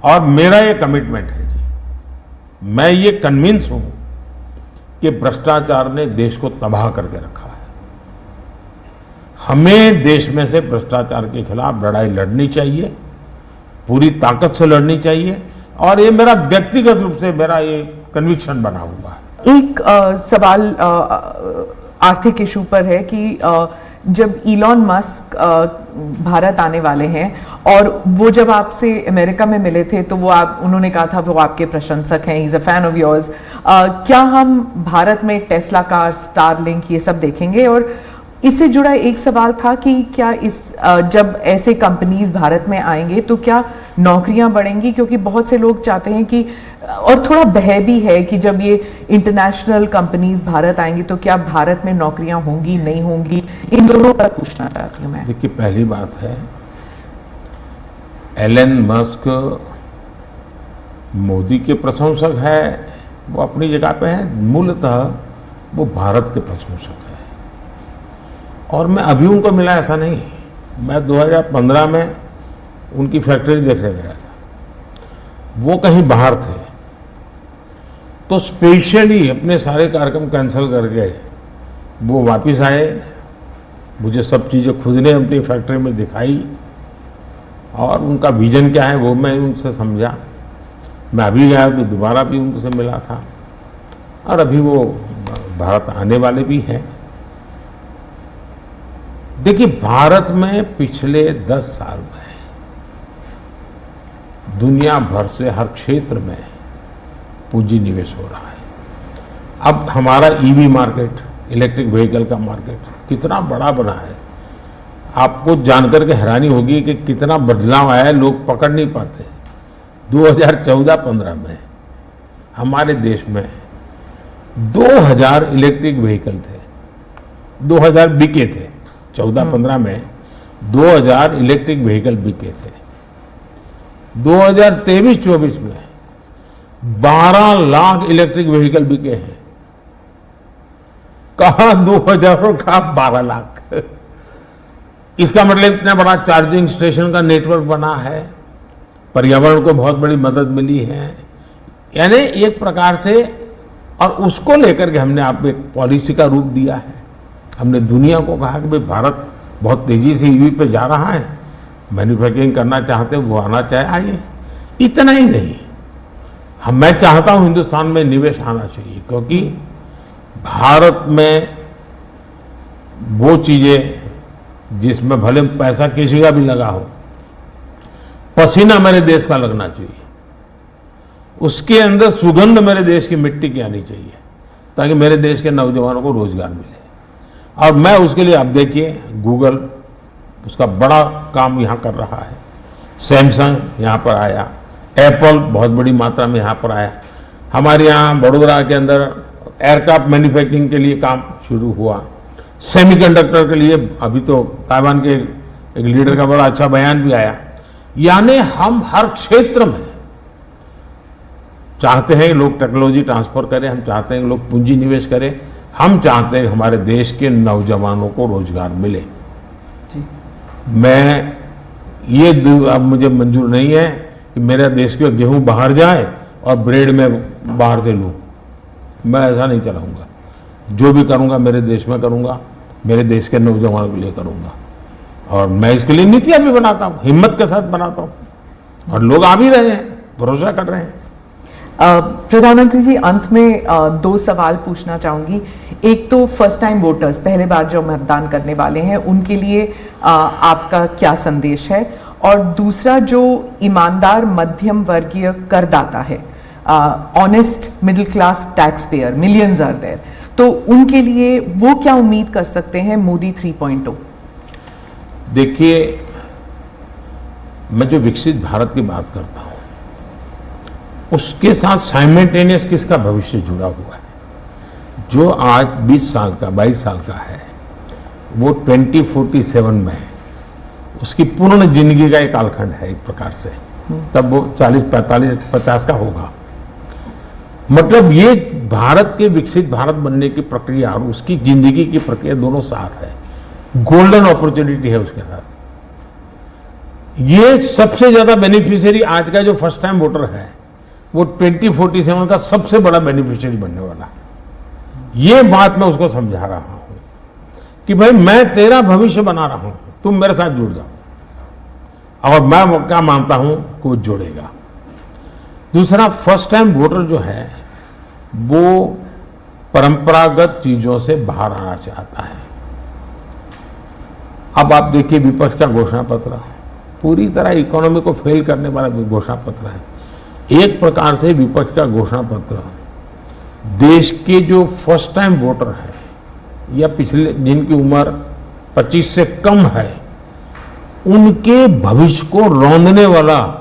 और मेरा ये कमिटमेंट है जी, मैं ये कन्विंस हूं कि भ्रष्टाचार ने देश को तबाह करके रखा है। हमें देश में से भ्रष्टाचार के खिलाफ लड़ाई लड़नी चाहिए, पूरी ताकत से लड़नी चाहिए, और ये मेरा व्यक्तिगत रूप से मेरा ये कन्विक्शन बना हुआ है। एक सवाल आर्थिक इशू पर है कि जब इलॉन मस्क भारत आने वाले हैं और वो जब आपसे अमेरिका में मिले थे तो उन्होंने कहा था वो आपके प्रशंसक हैं, is a fan of yours. क्या हम भारत में टेस्ला कार, स्टारलिंक ये सब देखेंगे? और इससे जुड़ा एक सवाल था कि क्या जब ऐसे कंपनीज भारत में आएंगे तो क्या नौकरियां बढ़ेंगी? क्योंकि बहुत से लोग चाहते हैं कि, और थोड़ा भय भी है कि जब ये इंटरनेशनल कंपनीज भारत आएंगी तो क्या भारत में नौकरियां होंगी, नहीं होंगी? इन दोनों पर पूछना चाहती हूं मैं। देखिए, पहली बात है, एलन मस्क मोदी के प्रशंसक है, वो अपनी जगह पे है। मूलतः वो भारत के प्रशंसक है, और मैं अभी उनको मिला ऐसा नहीं। मैं 2015 में उनकी फैक्ट्री देखने गया था, वो कहीं बाहर थे, तो स्पेशली अपने सारे कार्यक्रम कैंसिल करके वो वापस आए। मुझे सब चीज़ें खुद ने अपनी फैक्ट्री में दिखाई, और उनका विजन क्या है वो मैं उनसे समझा। मैं अभी गया तो दोबारा भी उनसे मिला था, और अभी वो भारत आने वाले भी हैं। देखिए, भारत में पिछले 10 साल में दुनिया भर से हर क्षेत्र में पूंजी निवेश हो रहा है। अब हमारा ईवी मार्केट, इलेक्ट्रिक व्हीकल का मार्केट कितना बड़ा बना है, आपको जानकर के हैरानी होगी कि कितना बदलाव आया है, लोग पकड़ नहीं पाते। 2014-15 में हमारे देश में 2000 इलेक्ट्रिक व्हीकल थे, 2000 बिके थे। 14-15 में 2000 इलेक्ट्रिक व्हीकल बिके थे। 2023-24 में 12 लाख इलेक्ट्रिक व्हीकल बिके हैं। कहा 2000 और कहा 12 लाख। इसका मतलब इतना बड़ा चार्जिंग स्टेशन का नेटवर्क बना है, पर्यावरण को बहुत बड़ी मदद मिली है। यानी एक प्रकार से, और उसको लेकर के हमने आपको एक पॉलिसी का रूप दिया है। हमने दुनिया को कहा कि भाई भारत बहुत तेजी से ईवी पे जा रहा है, मैन्युफैक्चरिंग करना चाहते वो आना चाहे आइए। इतना ही नहीं, मैं चाहता हूं हिंदुस्तान में निवेश आना चाहिए, क्योंकि भारत में वो चीजें जिसमें भले पैसा किसी का भी लगा हो, पसीना मेरे देश का लगना चाहिए, उसके अंदर सुगंध मेरे देश की मिट्टी की आनी चाहिए, ताकि मेरे देश के नौजवानों को रोजगार मिले। और मैं उसके लिए, आप देखिए, गूगल उसका बड़ा काम यहाँ कर रहा है, सैमसंग यहाँ पर आया, एप्पल बहुत बड़ी मात्रा में यहाँ पर आया। हमारे यहाँ बड़ोदरा के अंदर एयरक्राफ्ट मैन्युफैक्चरिंग के लिए काम शुरू हुआ, सेमीकंडक्टर के लिए अभी तो ताइवान के एक लीडर का बड़ा अच्छा बयान भी आया। यानी हम हर क्षेत्र में चाहते हैं लोग टेक्नोलॉजी ट्रांसफर करें, हम चाहते हैं लोग पूंजी निवेश करें, हम चाहते हैं कि हमारे देश के नौजवानों को रोजगार मिले। जी। मैं ये अब मुझे मंजूर नहीं है कि मेरे देश के गेहूं बाहर जाए और ब्रेड में बाहर से लूं। मैं ऐसा नहीं चलाऊंगा। जो भी करूंगा मेरे देश में करूंगा, मेरे देश के नौजवानों के लिए करूंगा, और मैं इसके लिए नीतियां भी बनाता हूं, हिम्मत के साथ बनाता हूं, और लोग आ भी रहे हैं, भरोसा कर रहे हैं। प्रधानमंत्री जी, अंत में दो सवाल पूछना चाहूंगी। एक तो फर्स्ट टाइम वोटर्स, पहले बार जो मतदान करने वाले हैं, उनके लिए आपका क्या संदेश है? और दूसरा, जो ईमानदार मध्यम वर्गीय करदाता है, honest middle class taxpayer, millions are there, तो उनके लिए वो क्या उम्मीद कर सकते हैं मोदी 3.0? देखिए, मैं जो विकसित भारत की बात करता हूं, उसके साथ साइमल्टेनियस किसका भविष्य जुड़ा हुआ है? जो आज 20 साल का, 22 साल का है, वो 2047 में उसकी पूर्ण जिंदगी का एक कालखंड है एक प्रकार से, तब वो 40, 45, 50 का होगा। मतलब ये भारत के विकसित भारत बनने की प्रक्रिया और उसकी जिंदगी की प्रक्रिया दोनों साथ है। गोल्डन अपॉर्चुनिटी है उसके साथ। ये सबसे ज्यादा बेनिफिशियरी आज का जो फर्स्ट टाइम वोटर है, वो 2047 का सबसे बड़ा बेनिफिशियरी बनने वाला है। ये बात मैं उसको समझा रहा हूं कि भाई मैं तेरा भविष्य बना रहा हूं, तुम मेरे साथ जुड़ जाओ, और मैं वो क्या मानता हूं कि वो जुड़ेगा। दूसरा, फर्स्ट टाइम वोटर जो है वो परंपरागत चीजों से बाहर आना चाहता है। अब आप देखिए, विपक्ष का घोषणा पत्र पूरी तरह इकोनॉमी को फेल करने वाला घोषणा पत्र है। एक प्रकार से विपक्ष का घोषणा पत्र देश के जो फर्स्ट टाइम वोटर है, या पिछले जिनकी उम्र 25 से कम है, उनके भविष्य को रौंदने वाला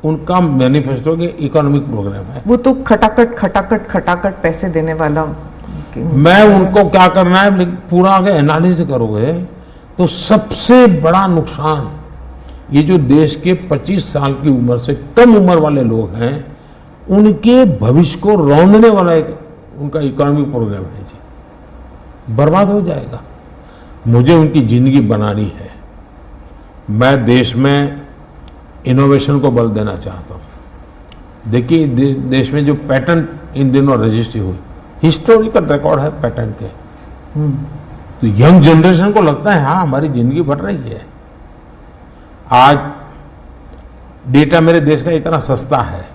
उनका मैनिफेस्टो के इकोनॉमिक प्रोग्राम है। वो तो खटाखट खटाखट खटाखट पैसे देने वाला। मैं उनको क्या करना है, पूरा अगर एनालिसिस करोगे तो सबसे बड़ा नुकसान ये जो देश के 25 साल की उम्र से कम उम्र वाले लोग हैं, उनके भविष्य को रौंदने वाला एक उनका इकोनॉमिक प्रोग्राम है जी। बर्बाद हो जाएगा। मुझे उनकी जिंदगी बनानी है। मैं देश में इनोवेशन को बल देना चाहता हूं। देखिए, देश में जो पैटेंट इन दिनों रजिस्ट्री हुई, हिस्टोरिकल रिकॉर्ड है पैटेंट के। तो यंग जनरेशन को लगता है हाँ हमारी जिंदगी बढ़ रही है। आज डेटा मेरे देश का इतना सस्ता है।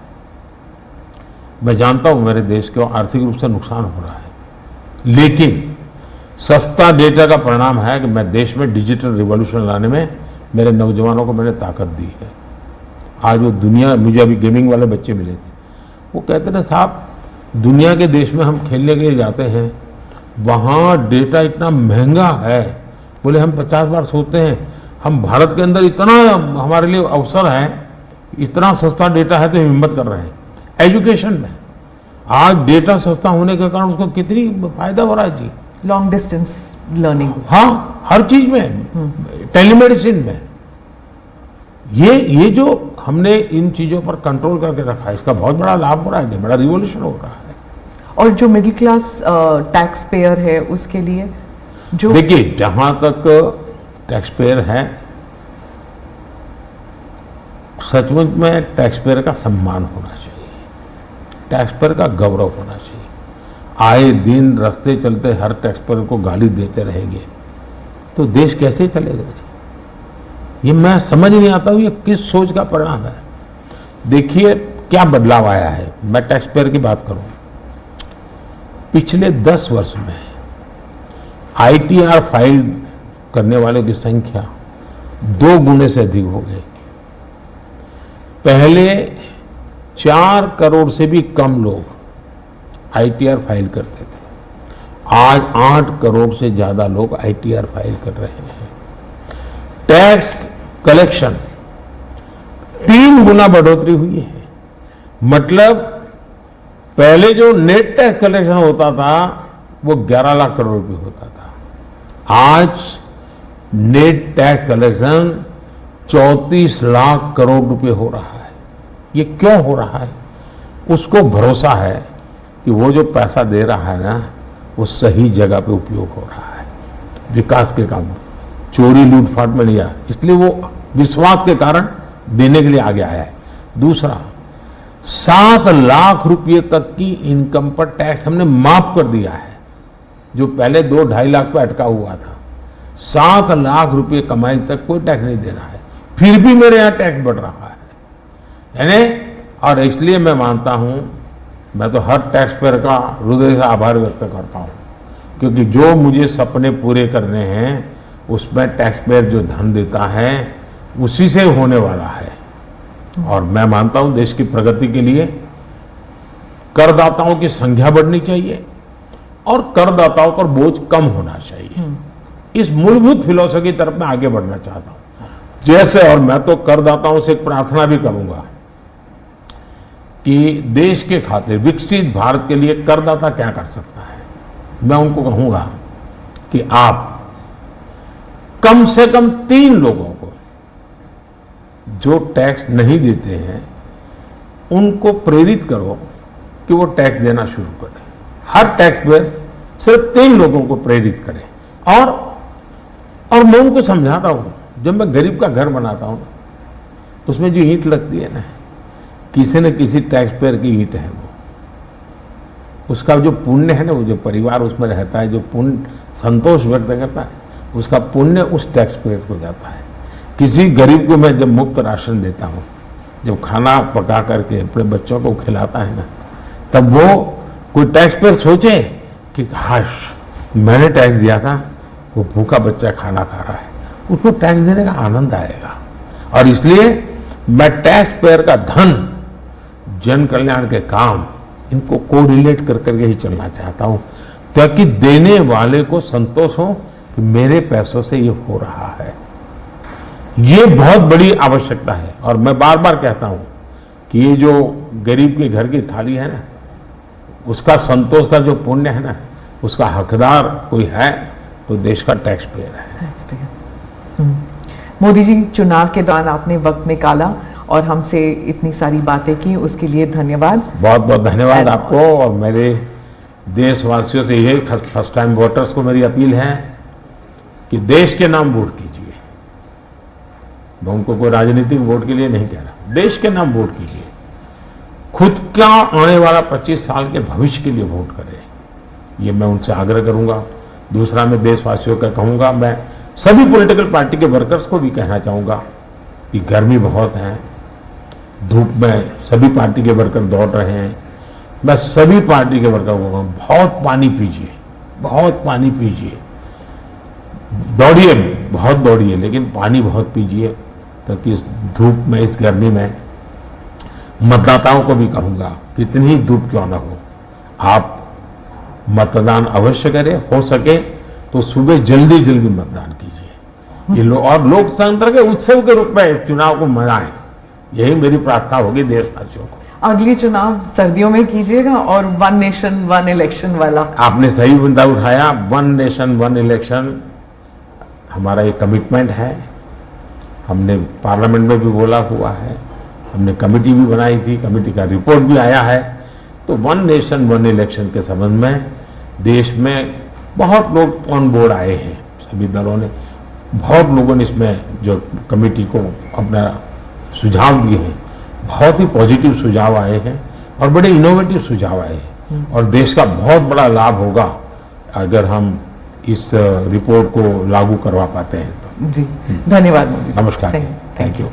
मैं जानता हूं मेरे देश को आर्थिक रूप से नुकसान हो रहा है, लेकिन सस्ता डेटा का परिणाम है कि मैं देश में डिजिटल रिवॉल्यूशन लाने में मेरे नौजवानों को मैंने ताकत दी है। आज वो दुनिया, मुझे अभी गेमिंग वाले बच्चे मिले थे, वो कहते थे साहब दुनिया के देश में हम खेलने के लिए जाते हैं, वहाँ डेटा इतना महंगा है। बोले हम 50 बार सोचते हैं, हम भारत के अंदर इतना हमारे लिए अवसर है, इतना सस्ता डेटा है, तो हम हिम्मत कर रहे हैं। एजुकेशन में आज डेटा सस्ता होने के कारण उसको कितनी फायदा हो रहा है जी। लॉन्ग डिस्टेंस लर्निंग, हाँ, हर चीज में, टेलीमेडिसिन में। ये जो हमने इन चीजों पर कंट्रोल करके रखा है, इसका बहुत बड़ा लाभ हो रहा है, बड़ा रिवॉल्यूशन हो रहा है। और जो मिडिल क्लास टैक्स पेयर है उसके लिए जो, देखिए, जहां तक टैक्स पेयर है, सचमुच में टैक्स पेयर का सम्मान होना चाहिए, टैक्स पेयर का गौरव होना चाहिए। आए दिन रास्ते चलते हर टैक्स पेयर को गाली देते रहेंगे तो देश कैसे चलेगा जी? ये मैं समझ नहीं आता हूं, ये किस सोच का परिणाम है। देखिए क्या बदलाव आया है। मैं टैक्स पेयर की बात करूं, पिछले 10 वर्ष में आईटीआर फाइल करने वालों की संख्या 2 गुने से अधिक हो गई। पहले 4 करोड़ से भी कम लोग आईटीआर फाइल करते थे, आज 8 करोड़ से ज्यादा लोग आईटीआर फाइल कर रहे हैं। टैक्स कलेक्शन 3 गुना बढ़ोतरी हुई है। मतलब पहले जो नेट टैक्स कलेक्शन होता था वो 11 लाख करोड़ रुपए होता था, आज net tax collection 34 lakh crore रुपए हो रहा है। ये क्यों हो रहा है? उसको भरोसा है कि वो जो पैसा दे रहा है ना, वो सही जगह पे उपयोग हो रहा है। विकास के काम, चोरी लूटफाट में लिया, इसलिए वो विश्वास के कारण देने के लिए आगे आया है। दूसरा, 7 लाख रुपए तक की इनकम पर टैक्स हमने माफ कर दिया है, जो पहले 2-2.5 लाख पे अटका हुआ था। 7 लाख रुपए कमाई तक कोई टैक्स नहीं देना है, फिर भी मेरे यहां टैक्स बढ़ रहा है। यानी, और इसलिए मैं मानता हूं, मैं तो हर टैक्स पेयर का हृदय से आभार व्यक्त करता हूं, क्योंकि जो मुझे सपने पूरे करने हैं उसमें टैक्स पेयर जो धन देता है उसी से होने वाला है। और मैं मानता हूं देश की प्रगति के लिए करदाताओं की संख्या बढ़नी चाहिए और करदाताओं पर बोझ कम होना चाहिए। इस मूलभूत फिलॉसफी की तरफ मैं आगे बढ़ना चाहता हूं। जैसे, और मैं तो करदाताओं से एक प्रार्थना भी करूंगा कि देश के खातिर, विकसित भारत के लिए करदाता क्या कर सकता है। मैं उनको कहूंगा कि आप कम से कम 3 लोगों को जो टैक्स नहीं देते हैं उनको प्रेरित करो कि वो टैक्स देना शुरू करें। हर टैक्स पेयर सिर्फ 3 लोगों को प्रेरित करें। और मैं उनको समझाता हूं, जब मैं गरीब का घर बनाता हूं उसमें जो ईंट लगती है ना, किसी न किसी टैक्स पेयर की ईंट है, वो उसका जो पुण्य है ना, वो जो परिवार उसमें रहता है, जो पुण्य संतोष व्यक्त करता है, उसका पुण्य उस टैक्स पेयर को जाता है। किसी गरीब को मैं जब मुफ्त राशन देता हूं, जब खाना पका करके अपने बच्चों को खिलाता है ना, तब वो कोई टैक्स पेयर सोचे कि हाश, मैंने टैक्स दिया था, वो भूखा बच्चा खाना खा रहा है, उसको टैक्स देने का आनंद आएगा। और इसलिए मैं टैक्स पेयर का धन, जन कल्याण के काम, इनको कोरिलेट कर करके ही चलना चाहता हूं, ताकि देने वाले को संतोष हो कि मेरे पैसों से ये हो रहा है। ये बहुत बड़ी आवश्यकता है। और मैं बार बार कहता हूं कि ये जो गरीब के घर की थाली है ना, उसका संतोष का जो पुण्य है ना, उसका हकदार कोई है तो देश का टैक्स पेयर है। मोदी जी, चुनाव के दौरान आपने वक्त निकाला और हमसे इतनी सारी बातें की, उसके लिए धन्यवाद। बहुत बहुत धन्यवाद आपको। और मेरे देशवासियों से यही फर्स्ट टाइम वोटर्स को मेरी अपील है कि देश के नाम वोट कीजिए। मैं उनको कोई राजनीतिक वोट के लिए नहीं कह रहा, देश के नाम वोट कीजिए। खुद का आने वाला 25 साल के भविष्य के लिए वोट करें, ये मैं उनसे आग्रह करूंगा। दूसरा, मैं देशवासियों का कहूंगा, मैं सभी पॉलिटिकल पार्टी के वर्कर्स को भी कहना चाहूंगा कि गर्मी बहुत है, धूप में सभी पार्टी के वर्कर दौड़ रहे हैं। मैं सभी पार्टी के वर्कर को कहूंगा, बहुत पानी पीजिए, बहुत पानी पीजिए, दौड़िए, बहुत दौड़िए, लेकिन पानी बहुत पीजिए, ताकि इस धूप में, इस गर्मी में मतदाताओं को भी कहूंगा कि इतनी ही धूप क्यों ना हो, आप मतदान अवश्य करें। हो सके तो सुबह जल्दी जल्दी मतदान कीजिए। ये और लोकतंत्र के उत्सव के रूप में चुनाव को मनाएं, यही मेरी प्रार्थना होगी देशवासियों को। अगली चुनाव सर्दियों में कीजिएगा और 1 नेशन 1 इलेक्शन वाला। आपने सही मुद्दा उठाया। 1 नेशन 1 इलेक्शन हमारा एक कमिटमेंट है। हमने पार्लियामेंट में भी बोला हुआ है, हमने कमेटी भी बनाई थी, कमेटी का रिपोर्ट भी आया है। तो 1 नेशन 1 इलेक्शन के संबंध में देश में बहुत लोग ऑन बोर्ड आए हैं, सभी दलों ने, बहुत लोगों ने इसमें जो कमेटी को अपना सुझाव दिए हैं, बहुत ही पॉजिटिव सुझाव आए हैं और बड़े इनोवेटिव सुझाव आए हैं। और देश का बहुत बड़ा लाभ होगा अगर हम इस रिपोर्ट को लागू करवा पाते हैं तो। जी, धन्यवाद मोदी। नमस्कार, थैंक यू।